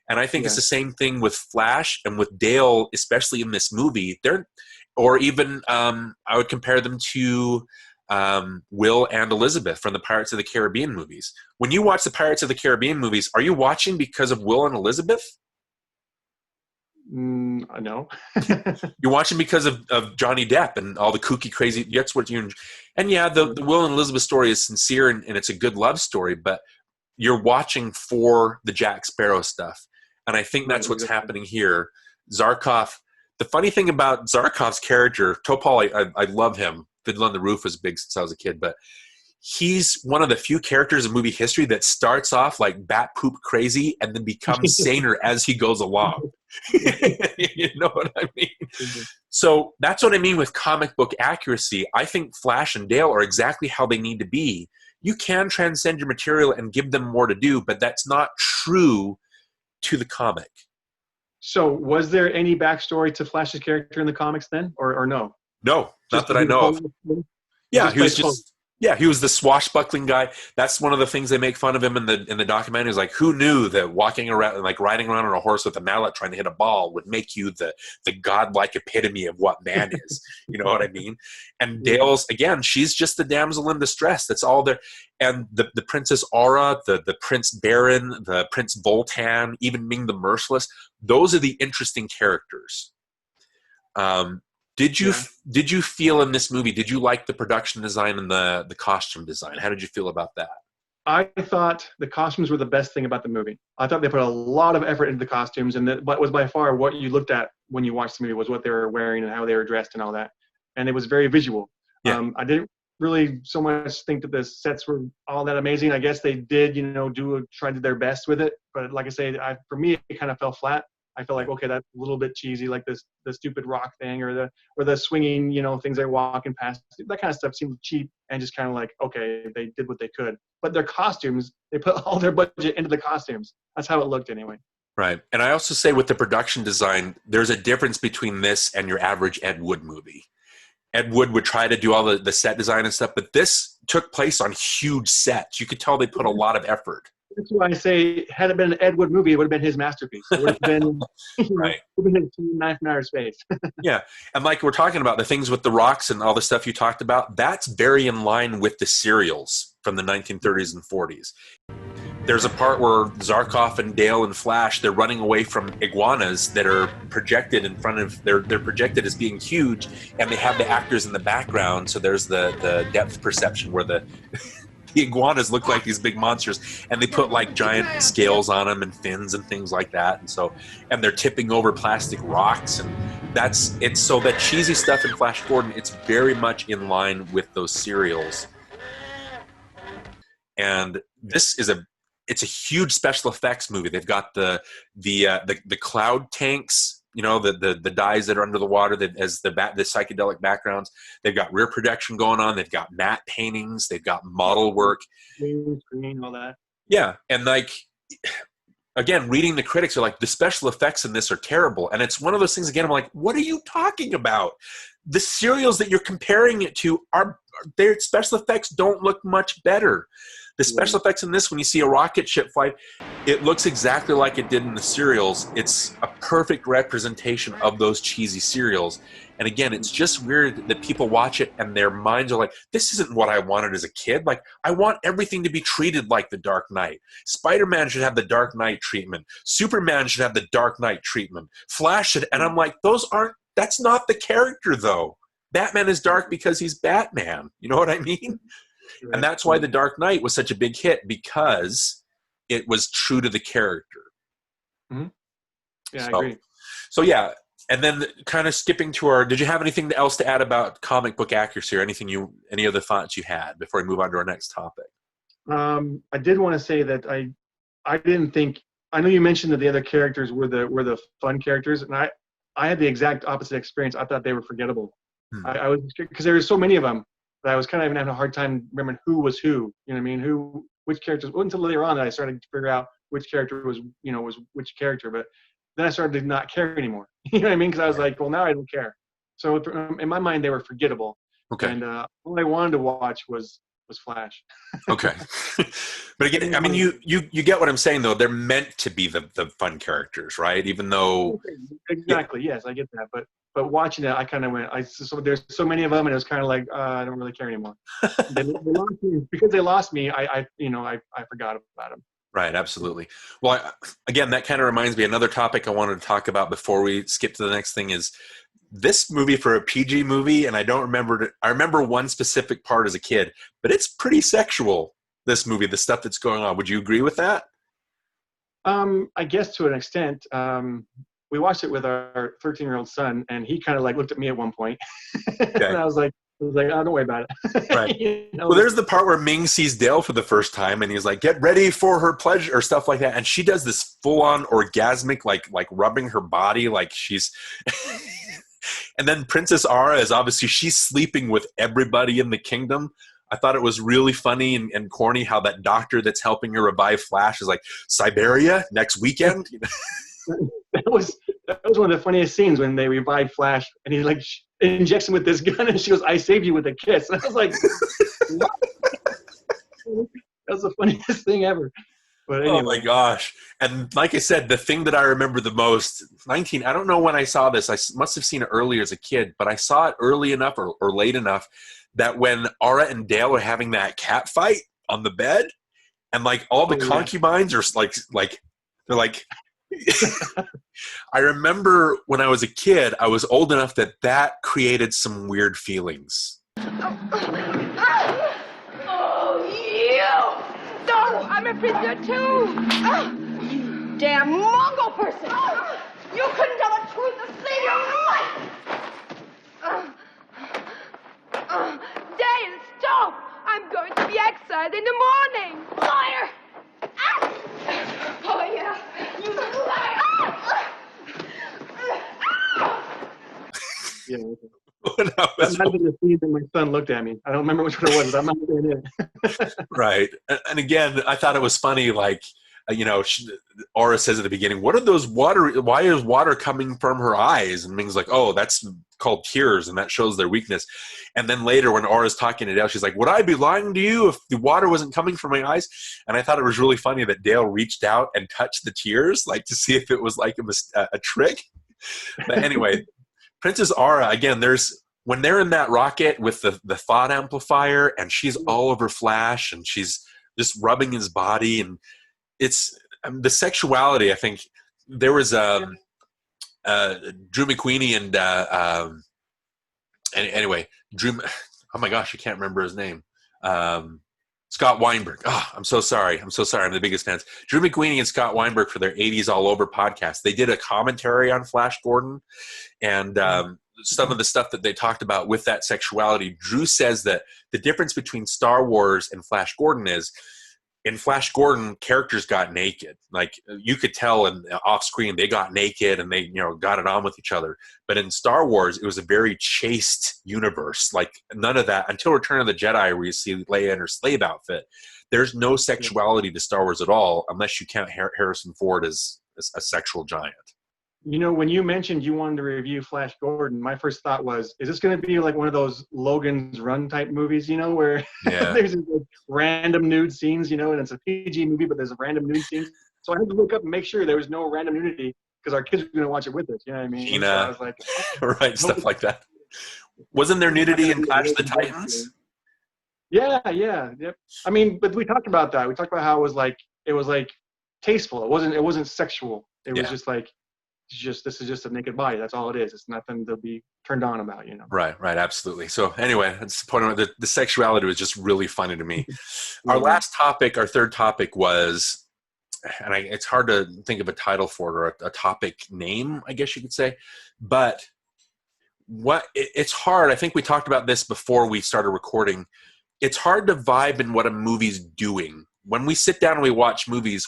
And I think it's the same thing with Flash and with Dale, especially in this movie. Or even I would compare them to Will and Elizabeth from the Pirates of the Caribbean movies. When you watch the Pirates of the Caribbean movies, are you watching because of Will and Elizabeth? No. You're watching because of Johnny Depp and all the kooky, crazy. That's what you. And the Will and Elizabeth story is sincere and it's a good love story, but you're watching for the Jack Sparrow stuff, and I think that's what's happening here. Zarkov. The funny thing about Zarkov's character, Topol, I love him. Fiddler on the Roof was big since I was a kid, but he's one of the few characters in movie history that starts off like bat poop crazy and then becomes saner as he goes along. You know what I mean? So that's what I mean with comic book accuracy. I think Flash and Dale are exactly how they need to be. You can transcend your material and give them more to do, but that's not true to the comic. So was there any backstory to Flash's character in the comics then, or no? No, not that I know of. Yeah, he was the swashbuckling guy. That's one of the things they make fun of him in the documentary. Is like, who knew that walking around, like riding around on a horse with a mallet trying to hit a ball would make you the godlike epitome of what man is. You know what I mean? And Dale's, again, she's just the damsel in distress. That's all there. And the Princess Aura, the Prince Baron, the Prince Vultan, even Ming the Merciless, those are the interesting characters. Did you feel in this movie, did you like the production design and the costume design? How did you feel about that? I thought the costumes were the best thing about the movie. I thought they put a lot of effort into the costumes, and that was by far what you looked at when you watched the movie was what they were wearing and how they were dressed and all that. And it was very visual. Yeah. I didn't really so much think that the sets were all that amazing. I guess they did, try to do their best with it. But like I say, for me, it kind of fell flat. I feel like, okay, that's a little bit cheesy, like the stupid rock thing or the swinging, things they're walking past. That kind of stuff seemed cheap and just kind of like, okay, they did what they could. But their costumes, they put all their budget into the costumes. That's how it looked anyway. Right. And I also say with the production design, there's a difference between this and your average Ed Wood movie. Ed Wood would try to do all the set design and stuff, but this took place on huge sets. You could tell they put a lot of effort. That's why I say, had it been an Ed Wood movie, it would have been his masterpiece. It would have been, right. It would have been Knife in Outer Space. Yeah, and like we're talking about, the things with the rocks and all the stuff you talked about, that's very in line with the serials from the 1930s and 40s. There's a part where Zarkov and Dale and Flash, they're running away from iguanas that are projected in front of, they're projected as being huge, and they have the actors in the background, so there's the depth perception where the iguanas look like these big monsters, and they put like giant scales on them and fins and things like that, and they're tipping over plastic rocks, and it's so that cheesy stuff in Flash Gordon, it's very much in line with those serials. And this is it's a huge special effects movie. They've got the cloud tanks, the dyes that are under the water as the psychedelic backgrounds. They've got rear projection going on. They've got matte paintings. They've got model work. Screen, all that. Yeah, and again, reading the critics are like, the special effects in this are terrible. And it's one of those things, again, I'm like, what are you talking about? The serials that you're comparing it to, their special effects don't look much better. The special effects in this, when you see a rocket ship fly, it looks exactly like it did in the serials. It's a perfect representation of those cheesy serials. And again, it's just weird that people watch it and their minds are like, this isn't what I wanted as a kid. Like, I want everything to be treated like the Dark Knight. Spider-Man should have the Dark Knight treatment. Superman should have the Dark Knight treatment. Flash should, and I'm like, that's not the character though. Batman is dark because he's Batman. You know what I mean? Right. And that's why The Dark Knight was such a big hit, because it was true to the character. Mm-hmm. Yeah, I agree. So yeah, and then kind of skipping to did you have anything else to add about comic book accuracy, or any other thoughts you had before we move on to our next topic? I did want to say that I didn't think, I know you mentioned that the other characters were the fun characters, and I had the exact opposite experience. I thought they were forgettable. I was, because there were so many of them that I was kind of even having a hard time remembering who was who. You know what I mean? Which characters? It wasn't until later on that I started to figure out which character was which character. But then I started to not care anymore. You know what I mean? Because I was like, well, now I don't care. So in my mind, they were forgettable. Okay. And all I wanted to watch was Flash. Okay. But again, I mean, you get what I'm saying, though. They're meant to be the fun characters, right? Even though. Exactly. Yes, I get that. But watching it, I kind of went. So there's so many of them, and it was kind of like I don't really care anymore. they lost me, because they lost me. I forgot about them. Right. Absolutely. Well, again, that kind of reminds me. Another topic I wanted to talk about before we skip to the next thing is this movie for a PG movie, and I don't remember. I remember one specific part as a kid, but it's pretty sexual. This movie, the stuff that's going on. Would you agree with that? I guess to an extent. We watched it with our 13-year-old son, and he kind of like looked at me at one point, okay. And I was like, oh, don't worry about it. Right. You know? Well, there's the part where Ming sees Dale for the first time, and he's like, "Get ready for her pleasure," or stuff like that, and she does this full-on orgasmic, like rubbing her body, like she's. And then Princess Aura is obviously she's sleeping with everybody in the kingdom. I thought it was really funny and corny how that doctor that's helping her revive Flash is like, Siberia next weekend. That was one of the funniest scenes when they revive Flash, and he like injects him with this gun, and she goes, "I saved you with a kiss." And I was like, what? That was the funniest thing ever. But anyway. Oh my gosh. And like I said, the thing that I remember the most, I don't know when I saw this. I must have seen it earlier as a kid, but I saw it early enough or late enough that when Aura and Dale are having that cat fight on the bed, and like all the concubines are like they're like, I remember when I was a kid, I was old enough that created some weird feelings. Oh, you! No, I'm a prisoner too! You damn Mongol person! You couldn't tell the truth to save your life! Dale, stop! I'm going to be exiled in the morning! Liar! Oh, yeah. You liar! Yeah. That might have been the scene that my son looked at me. I don't remember which one it was. I'm not doing it. Right. And again, I thought it was funny, like, Aura says at the beginning, what are those why is water coming from her eyes? And Ming's like, oh, that's called tears, and that shows their weakness. And then later when Aura's talking to Dale, she's like, would I be lying to you if the water wasn't coming from my eyes? And I thought it was really funny that Dale reached out and touched the tears, like to see if it was like a trick. But anyway, Princess Aura, again, when they're in that rocket with the thought amplifier, and she's all over Flash, and she's just rubbing his body, and it's the sexuality. I think there was Drew McQueenie and anyway, Drew. Oh my gosh, I can't remember his name. Scott Weinberg. Oh, I'm so sorry. I'm the biggest fans. Drew McQueenie and Scott Weinberg for their 80s All Over podcast. They did a commentary on Flash Gordon, and some of the stuff that they talked about with that sexuality. Drew says that the difference between Star Wars and Flash Gordon is, in Flash Gordon, characters got naked. Like, you could tell off screen they got naked and they, got it on with each other. But in Star Wars, it was a very chaste universe. Like, none of that until Return of the Jedi, where you see Leia in her slave outfit. There's no sexuality to Star Wars at all, unless you count Harrison Ford as a sexual giant. You know, when you mentioned you wanted to review Flash Gordon, my first thought was, is this going to be like one of those Logan's Run type movies, you know, where there's like random nude scenes, you know, and it's a PG movie, but there's random nude scenes. So I had to look up and make sure there was no random nudity because our kids were going to watch it with us. You know what I mean? Gina, so I was like, right, stuff like that. Wasn't there nudity in Clash of the Titans? Yeah, yep. I mean, but we talked about that. We talked about how it was like tasteful. It wasn't sexual. It was just like, this is just a naked body. That's all it is. It's nothing to be turned on about, you know. Right, absolutely. So anyway, that's the point of the sexuality was just really funny to me. Our last topic, our third topic was, and it's hard to think of a title for it or a topic name, I guess you could say, but it's hard. I think we talked about this before we started recording. It's hard to vibe in what a movie's doing. When we sit down and we watch movies,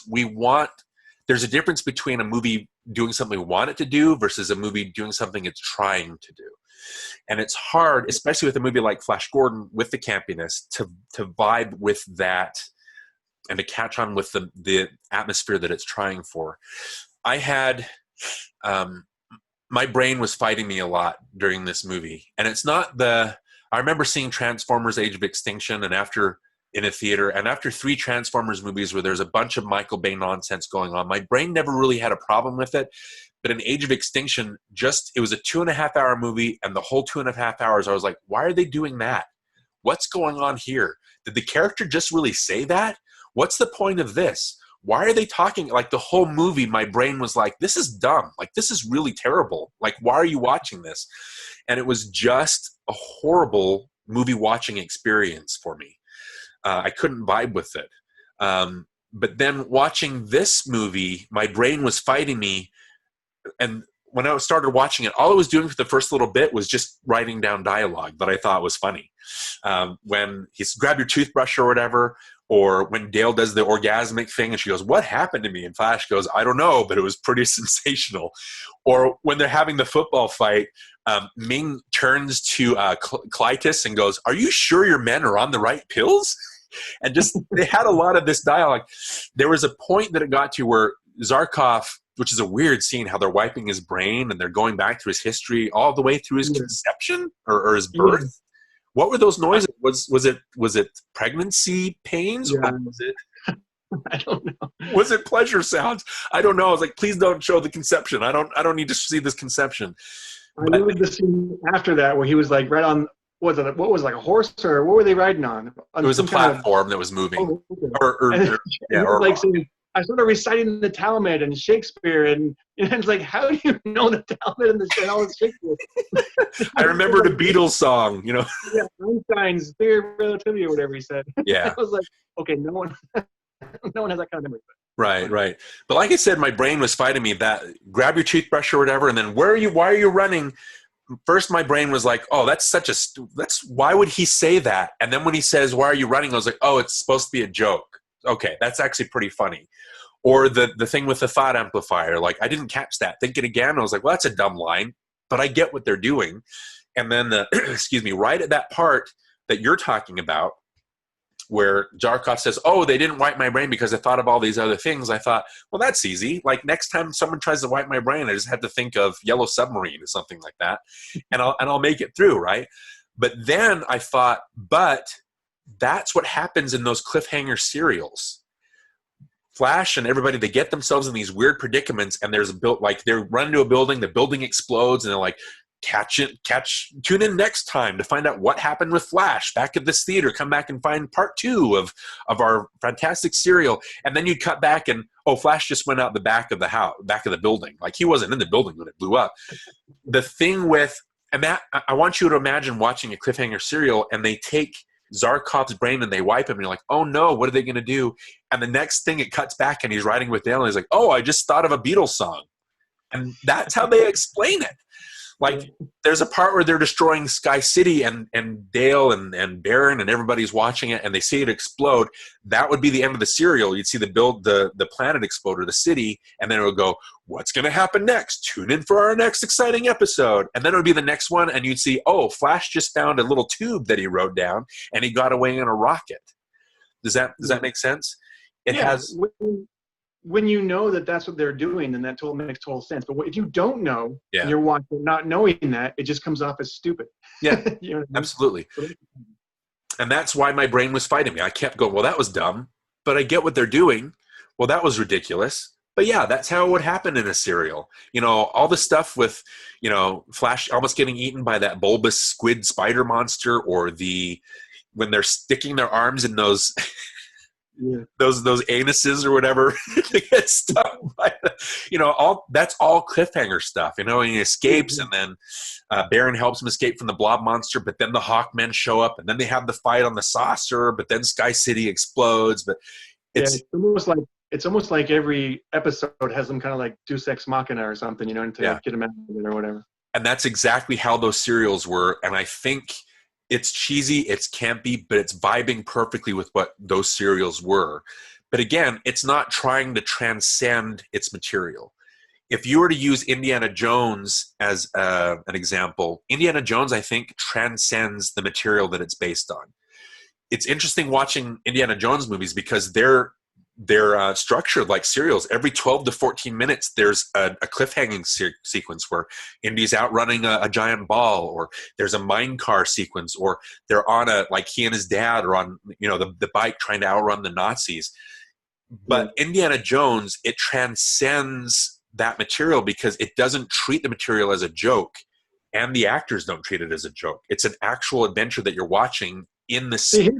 there's a difference between a movie doing something we want it to do versus a movie doing something it's trying to do. And it's hard, especially with a movie like Flash Gordon with the campiness, to vibe with that and to catch on with the atmosphere that it's trying for. I had, my brain was fighting me a lot during this movie. And it's not I remember seeing Transformers Age of Extinction in a theater, and after 3 Transformers movies where there's a bunch of Michael Bay nonsense going on, my brain never really had a problem with it. But in Age of Extinction, it was a 2.5-hour movie, and the whole 2.5 hours, I was like, why are they doing that? What's going on here? Did the character just really say that? What's the point of this? Why are they talking? Like the whole movie, my brain was like, this is dumb. Like, this is really terrible. Like, why are you watching this? And it was just a horrible movie watching experience for me. I couldn't vibe with it. But then watching this movie, my brain was fighting me. And when I started watching it, all I was doing for the first little bit was just writing down dialogue that I thought was funny. When he's grab your toothbrush or whatever, or when Dale does the orgasmic thing and she goes, what happened to me? And Flash goes, I don't know, but it was pretty sensational. Or when they're having the football fight, Ming turns to Clytus and goes, are you sure your men are on the right pills? And just, they had a lot of this dialogue. There was a point that it got to where Zarkov, which is a weird scene, how they're wiping his brain and they're going back through his history all the way through his conception or his birth. Yeah. What were those noises? Was it pregnancy pains? Yeah. Or was it? I don't know. Was it pleasure sounds? I don't know. I was like, please don't show the conception. I don't need to see this conception. I love the scene after that where he was like right on. What was it, like a horse, or what were they riding on? It was a platform that was moving. Oh, okay. Saying, I started reciting the Talmud and Shakespeare, and it's like, how do you know the Talmud and all this Shakespeare? I remember the Beatles song, you know. Yeah, Einstein's theory of relativity or whatever he said. Yeah. I was like, okay, no one has that kind of memory. Right. But like I said, my brain was fighting me that grab your toothbrush or whatever, and then why are you running? First, my brain was like, oh, why would he say that? And then when he says, why are you running? I was like, oh, it's supposed to be a joke. Okay, that's actually pretty funny. Or the thing with the thought amplifier, like, I didn't catch that. Think it again. I was like, well, that's a dumb line, but I get what they're doing. And then, right at that part that you're talking about, where Zarkov says, oh, they didn't wipe my brain because I thought of all these other things. I thought, well, that's easy. Like, next time someone tries to wipe my brain, I just have to think of Yellow Submarine or something like that, and I'll make it through, right? But then I thought, but that's what happens in those cliffhanger serials. Flash and everybody, they get themselves in these weird predicaments, and they run into a building, the building explodes, and they're like, tune in next time to find out what happened with Flash back at this theater. Come back and find part 2 of our fantastic serial. And then you'd cut back and, oh, Flash just went out the back of the building. Like, he wasn't in the building when it blew up. The thing with, and that, I want you to imagine watching a cliffhanger serial and they take Zarkov's brain and they wipe him and you're like, oh no, what are they going to do? And the next thing it cuts back and he's riding with Dale and he's like, oh, I just thought of a Beatles song. And that's how they explain it. Like, there's a part where they're destroying Sky City and Dale and Darin and everybody's watching it and they see it explode. That would be the end of the serial. You'd see the planet explode or the city, and then it would go, what's going to happen next? Tune in for our next exciting episode. And then it would be the next one, and you'd see, oh, Flash just found a little tube that he wrote down and he got away in a rocket. Does that make sense? It has... when you know that that's what they're doing, then that makes total sense. But if you don't know, Yeah. and you're watching not knowing that, it just comes off as stupid. Yeah, you know what I mean? absolutely. And that's why my brain was fighting me. I kept going, well, that was dumb, but I get what they're doing. Well, that was ridiculous. But yeah, that's how it would happen in a serial. You know, all the stuff with, you know, Flash almost getting eaten by that bulbous squid spider monster, or when they're sticking their arms in those those anuses or whatever to get stung by you know, that's all cliffhanger stuff, you know, and he escapes, and then Baron helps him escape from the blob monster, but then the Hawkmen show up, and then they have the fight on the saucer, but then Sky City explodes. But it's almost like every episode has some kind of like Deus Ex Machina or something, you know, to get him out of it or whatever. And that's exactly how those serials were. And I think it's cheesy, it's campy, but it's vibing perfectly with what those serials were. But again, it's not trying to transcend its material. If you were to use Indiana Jones as an example, Indiana Jones, I think, transcends the material that it's based on. It's interesting watching Indiana Jones movies because they're structured like serials. Every 12 to 14 minutes, there's a cliffhanging sequence where Indy's outrunning a giant ball, or there's a mine car sequence, or they're on like he and his dad are on, you know, the bike trying to outrun the Nazis. But Indiana Jones, it transcends that material because it doesn't treat the material as a joke, and the actors don't treat it as a joke. It's an actual adventure that you're watching in the spirit.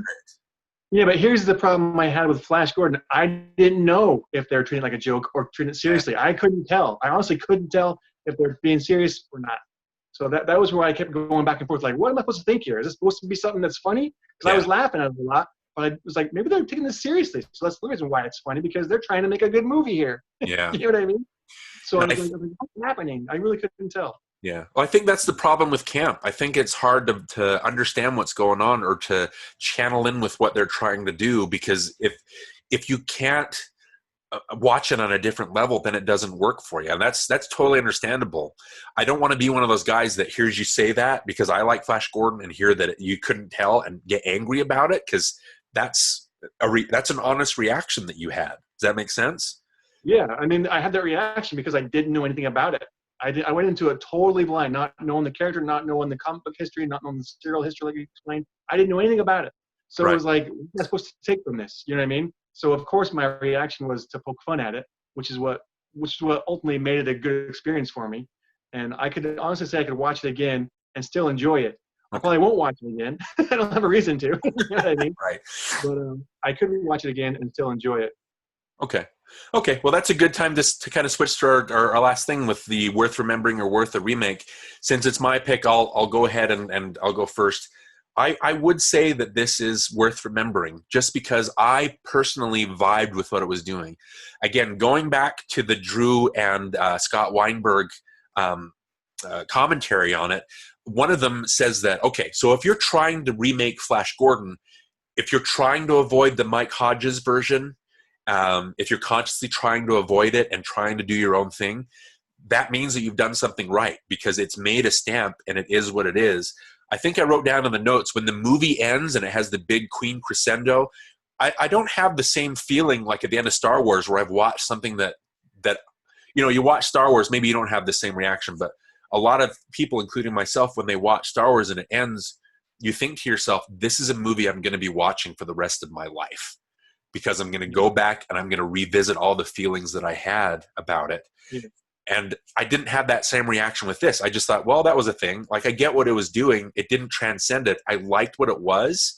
Yeah, but here's the problem I had with Flash Gordon. I didn't know if they're treating it like a joke or treating it seriously. I couldn't tell. I honestly couldn't tell if they're being serious or not. So that was where I kept going back and forth, like, what am I supposed to think here? Is this supposed to be something that's funny? Because I was laughing at it a lot, but I was like, maybe they're taking this seriously. So that's the reason why it's funny, because they're trying to make a good movie here. Yeah. You know what I mean? So I was like, what's happening? I really couldn't tell. Yeah. Well, I think that's the problem with camp. I think it's hard to understand what's going on or to channel in with what they're trying to do, because if you can't watch it on a different level, then it doesn't work for you. And that's totally understandable. I don't want to be one of those guys that hears you say that because I like Flash Gordon and hear that you couldn't tell and get angry about it, because that's an honest reaction that you had. Does that make sense? Yeah. I mean, I had that reaction because I didn't know anything about it. I went into it totally blind, not knowing the character, not knowing the comic book history, not knowing the serial history like you explained. I didn't know anything about it. So it was like, what am I supposed to take from this? You know what I mean? So of course my reaction was to poke fun at it, which is what ultimately made it a good experience for me. And I could honestly say I could watch it again and still enjoy it. I probably won't watch it again. I don't have a reason to. You know what I mean? Right. But I could watch it again and still enjoy it. Okay. Well, that's a good time to kind of switch to our last thing with the worth remembering or worth a remake. Since it's my pick, I'll go ahead and I'll go first. I would say that this is worth remembering just because I personally vibed with what it was doing. Again, going back to the Drew and Scott Weinberg commentary on it, one of them says that, okay, so if you're trying to remake Flash Gordon, if you're trying to avoid the Mike Hodges version, if you're consciously trying to avoid it and trying to do your own thing, that means that you've done something right because it's made a stamp and it is what it is. I think I wrote down in the notes, when the movie ends and it has the big Queen crescendo, I don't have the same feeling like at the end of Star Wars where I've watched something that you know, you watch Star Wars, maybe you don't have the same reaction, but a lot of people, including myself, when they watch Star Wars and it ends, you think to yourself, this is a movie I'm going to be watching for the rest of my life. Because I'm going to go back and I'm going to revisit all the feelings that I had about it. Yeah. And I didn't have that same reaction with this. I just thought, well, that was a thing. Like, I get what it was doing. It didn't transcend it. I liked what it was.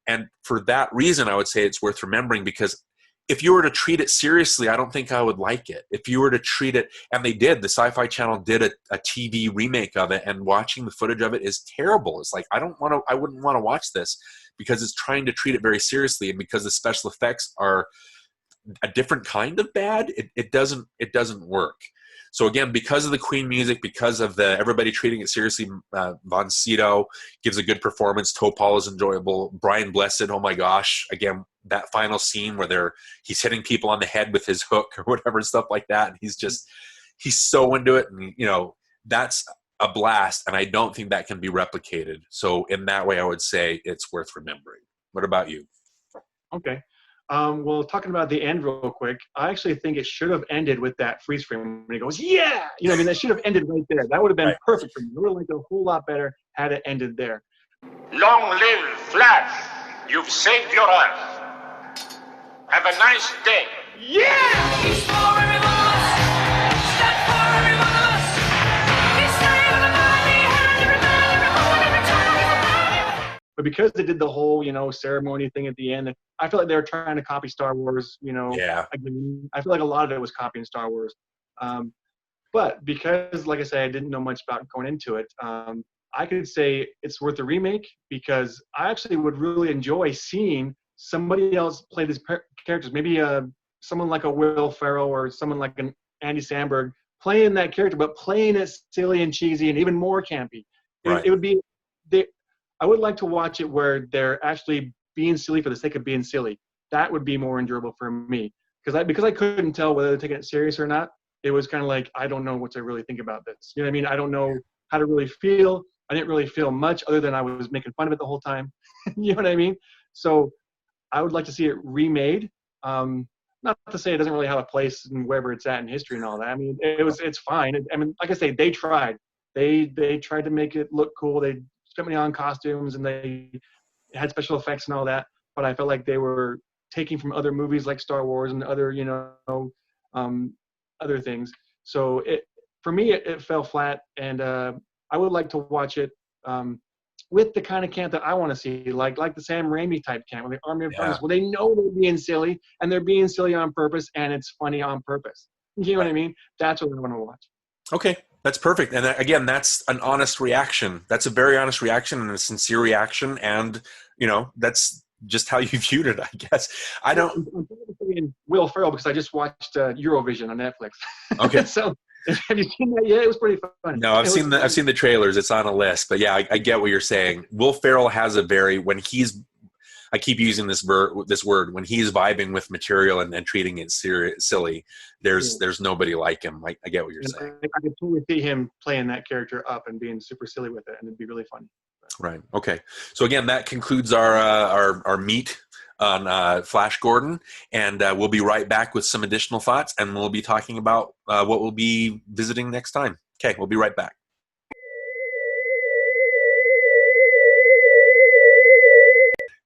And for that reason, I would say it's worth remembering, because if you were to treat it seriously, I don't think I would like it. If you were to treat it, and they did, the Sci-Fi Channel did a TV remake of it, and watching the footage of it is terrible. It's like, I wouldn't want to watch this, because it's trying to treat it very seriously, and because the special effects are a different kind of bad, it doesn't work. So again, because of the Queen music, because of everybody treating it seriously, Von Sydow gives a good performance. Topol is enjoyable. Brian Blessed, oh my gosh, again, that final scene where he's hitting people on the head with his hook or whatever, stuff like that, and he's so into it, and you know, that's a blast, and I don't think that can be replicated. So in that way, I would say it's worth remembering. What about you? Okay. Well, talking about the end real quick, I actually think it should have ended with that freeze frame when he goes, yeah! You know what I mean? That should have ended right there. That would have been perfect for me. It would have liked a whole lot better had it ended there. Long live Flash! You've saved your Earth. Have a nice day. Yeah! He's for every one of us. Stand for every one of us. He's saving everybody, and every time. But because they did the whole, you know, ceremony thing at the end, I feel like they were trying to copy Star Wars, you know. Yeah. Again, I feel like a lot of it was copying Star Wars. But because, like I said, I didn't know much about going into it, I could say it's worth a remake because I actually would really enjoy seeing somebody else play these characters. Maybe someone like a Will Ferrell or someone like an Andy Samberg playing that character, but playing it silly and cheesy and even more campy. Right. It would be, I would like to watch it where they're actually being silly for the sake of being silly. That would be more enjoyable for me because I couldn't tell whether they're taking it serious or not. It was kind of like, I don't know what to really think about this. You know what I mean? I don't know how to really feel. I didn't really feel much other than I was making fun of it the whole time. You know what I mean? So I would like to see it remade. Not to say it doesn't really have a place in wherever it's at in history and all that. I mean, it's fine. I mean, like I say, they tried. They tried to make it look cool. They spent money on costumes and they had special effects and all that. But I felt like they were taking from other movies like Star Wars and other, you know, other things. So for me, it fell flat. And I would like to watch it with the kind of camp that I want to see, like the Sam Raimi type camp, or the Army of Darkness, where they know they're being silly, and they're being silly on purpose, and it's funny on purpose. You know what I mean? That's what I want to watch. Okay, that's perfect. And again, that's an honest reaction. That's a very honest reaction and a sincere reaction, and, you know, that's just how you viewed it, I guess. I don't... I'm Will Ferrell because I just watched Eurovision on Netflix. Okay. So... Have you seen that yet? It was pretty fun. No, I've seen the trailers. It's on a list, but yeah, I get what you're saying. Will Ferrell has a very I keep using this word when he's vibing with material and treating it silly. There's nobody like him. I get what you're saying. I could totally see him playing that character up and being super silly with it, and it'd be really funny. Right. Okay. So again, that concludes our meet on Flash Gordon, and we'll be right back with some additional thoughts, and we'll be talking about what we'll be visiting next time. Okay, we'll be right back.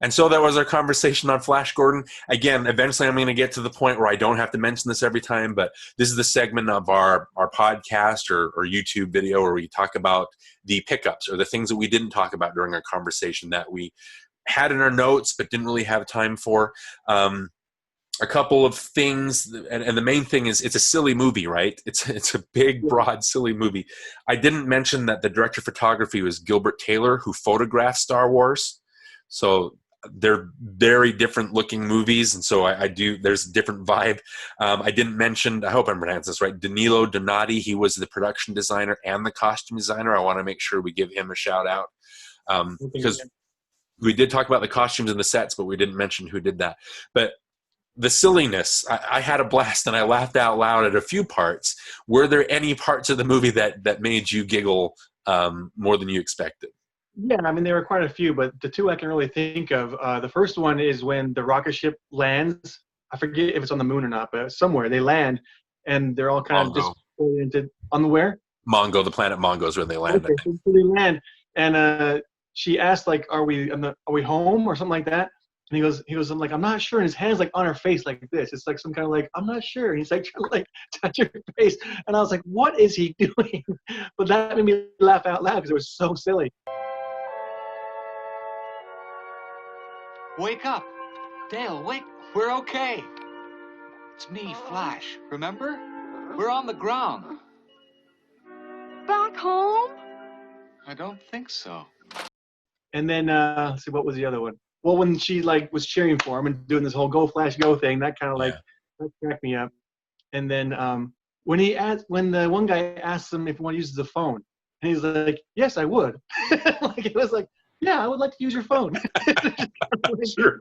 And so that was our conversation on Flash Gordon. Again, eventually I'm going to get to the point where I don't have to mention this every time, but this is the segment of our podcast or YouTube video where we talk about the pickups or the things that we didn't talk about during our conversation that we had in our notes but didn't really have time for. A couple of things, and the main thing is it's a silly movie, right? It's a big, broad, silly movie. I didn't mention that the director of photography was Gilbert Taylor, who photographed Star Wars. So they're very different looking movies, and so there's a different vibe. I didn't mention, I hope I'm pronouncing this right, Danilo Donati. He was the production designer and the costume designer. I want to make sure we give him a shout out because we did talk about the costumes and the sets, but we didn't mention who did that. But the silliness, I had a blast and I laughed out loud at a few parts. Were there any parts of the movie that made you giggle more than you expected? Yeah, I mean, there were quite a few, but the two I can really think of, the first one is when the rocket ship lands. I forget if it's on the moon or not, but somewhere they land, and they're all kind of disoriented. On the where? Mongo, the planet Mongo is where they land. Okay, so they land, and she asked, like, are we home or something like that? And he goes, I'm like, I'm not sure. And his hand's like on her face like this. It's like some kind of like, I'm not sure. And he's like, trying to like touch her face. And I was like, what is he doing? But that made me laugh out loud because it was so silly. Wake up. Dale, wake. We're okay. It's me, Flash. Remember? We're on the ground. Back home? I don't think so. And then, let's see, what was the other one? Well, when she like was cheering for him and doing this whole "Go Flash Go" thing, that kind of like that cracked me up. And then when the one guy asked him if he wanted to use the phone, and he's like, "Yes, I would." Like it was like, "Yeah, I would like to use your phone." Sure.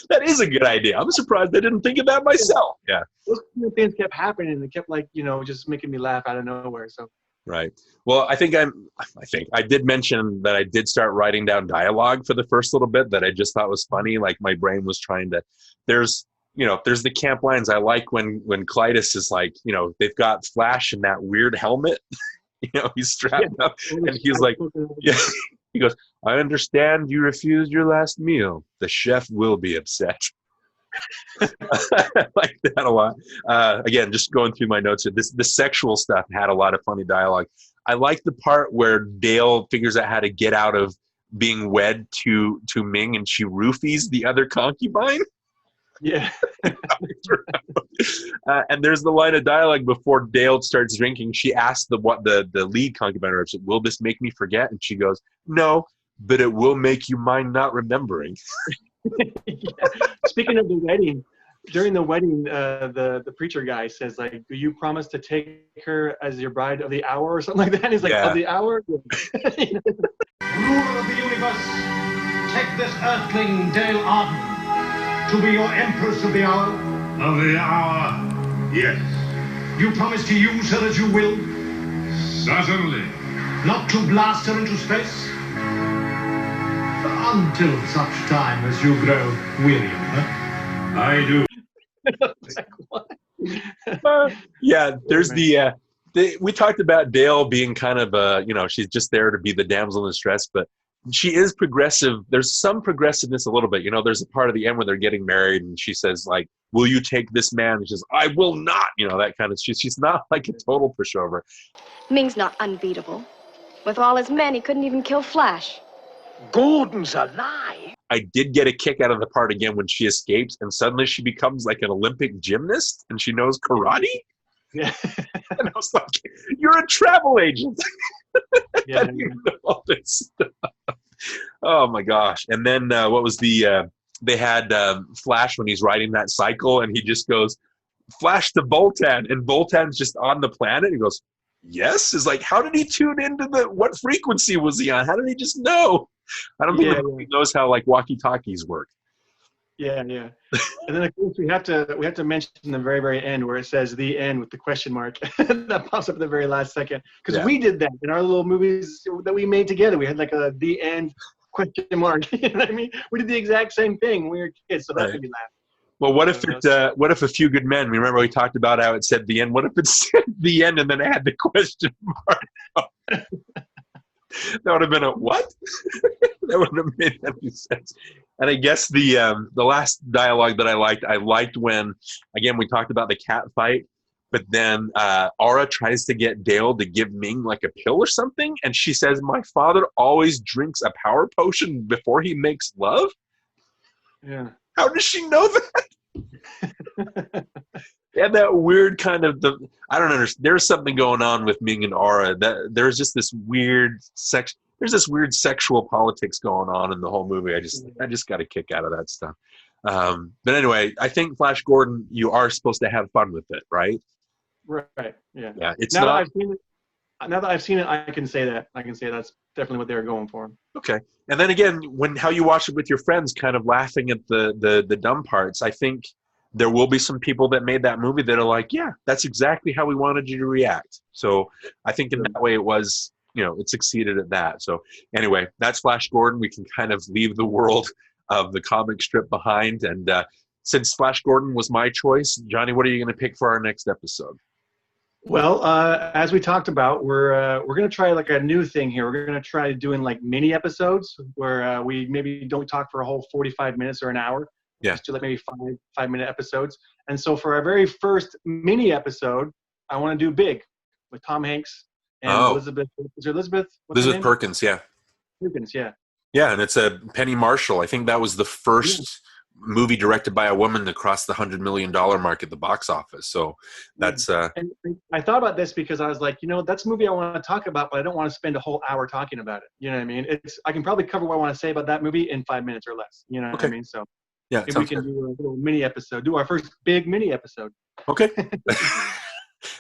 That is a good idea. I'm surprised I didn't think of that myself. Yeah. Those kind of things kept happening, and it kept like just making me laugh out of nowhere. So Right. Well, I did mention that I did start writing down dialogue for the first little bit that I just thought was funny. Like my brain was trying to, there's the camp lines. I like when Clytus is like, they've got Flash in that weird helmet, he's strapped up and he's like, yeah, he goes, I understand you refused your last meal. The chef will be upset. I like that a lot. Again, just going through my notes here, the sexual stuff had a lot of funny dialogue. I like the part where Dale figures out how to get out of being wed to Ming, and she roofies the other concubine. Yeah. And there's the line of dialogue before Dale starts drinking. She asks the lead concubine, will this make me forget? And she goes, no, but it will make you mind not remembering. Yeah. Speaking of the wedding, during the wedding, the preacher guy says, like, do you promise to take her as your bride of the hour or something like that? And he's like, of the hour? Ruler of the universe, take this earthling, Dale Arden, to be your empress of the hour. Of the hour, yes. You promise to use her as you will? Certainly. Not to blast her into space? Until such time as you grow weary of her. I do. Yeah, there's we talked about Dale being kind of she's just there to be the damsel in distress, but she is progressive. There's some progressiveness a little bit. There's a part of the end where they're getting married and she says, like, will you take this man? And she says, I will not. That kind of, she's not like a total pushover. Ming's not unbeatable. With all his men, he couldn't even kill Flash. Gordon's alive. I did get a kick out of the part again when she escapes and suddenly she becomes like an Olympic gymnast and she knows karate. Yeah. And I was like, you're a travel agent. Yeah. You know all this stuff. Oh my gosh. And then what was they had Flash when he's riding that cycle and he just goes, Flash to Vultan, and Vultan's just on the planet. He goes, yes? Is like, how did he tune into what frequency was he on? How did he just know? I don't think he knows how like walkie-talkies work. Yeah. And then of course we have to mention the very, very end where it says the end with the question mark. That pops up at the very last second. Because we did that in our little movies that we made together. We had like a the end question mark. You know what I mean? We did the exact same thing when we were kids, so that made me laugh. Well, what if A Few Good Men? Remember we talked about how it said the end. What if it said the end and then it had the question mark? That would have been a what? That would have made any sense. And I guess the last dialogue that I liked when, again, we talked about the cat fight, but then Aura tries to get Dale to give Ming like a pill or something, and she says, my father always drinks a power potion before he makes love? Yeah. How does she know that? Yeah, that weird kind of I don't understand. There's something going on with Ming and Aura. That there's just this weird there's this weird sexual politics going on in the whole movie. I just got a kick out of that stuff. But anyway, I think Flash Gordon, you are supposed to have fun with it, right? Right. Yeah. Yeah. It's now not. Now that I've seen it, I can say that. I can say that's definitely what they were going for. Okay. And then again, how you watch it with your friends, kind of laughing at the dumb parts, I think there will be some people that made that movie that are like, yeah, that's exactly how we wanted you to react. So I think in that way it was, it succeeded at that. So anyway, that's Flash Gordon. We can kind of leave the world of the comic strip behind. And since Flash Gordon was my choice, Johnny, what are you going to pick for our next episode? Well, as we talked about, we're going to try like a new thing here. We're going to try doing like mini episodes where we maybe don't talk for a whole 45 minutes or an hour. Yeah. Just do like maybe 5-minute episodes. And so for our very first mini episode, I want to do Big with Tom Hanks and Elizabeth. Is it Elizabeth? Elizabeth Perkins, yeah. Perkins, yeah. Yeah, and it's a Penny Marshall. I think that was the first movie directed by a woman to cross the $100 million mark at the box office. So that's And I thought about this because I was like, that's a movie I want to talk about, but I don't want to spend a whole hour talking about it. You know what I mean? I can probably cover what I want to say about that movie in 5 minutes or less. You know what I mean? So yeah, maybe we can do a little mini episode, do our first big mini episode. Okay.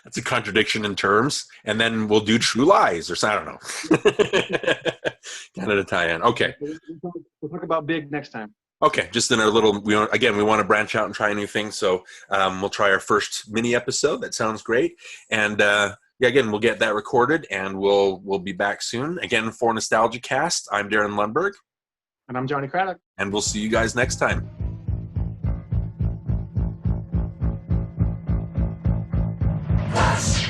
That's a contradiction in terms. And then we'll do True Lies or I don't know. Kind of a tie-in. Okay. We'll talk about Big next time. Okay, just in our little, we want to branch out and try new things. So we'll try our first mini episode. That sounds great. And yeah, again, we'll get that recorded, and we'll be back soon. Again, for NostalgiaCast, I'm Darin Lundberg. And I'm Johnny Craddock. And we'll see you guys next time. Flash!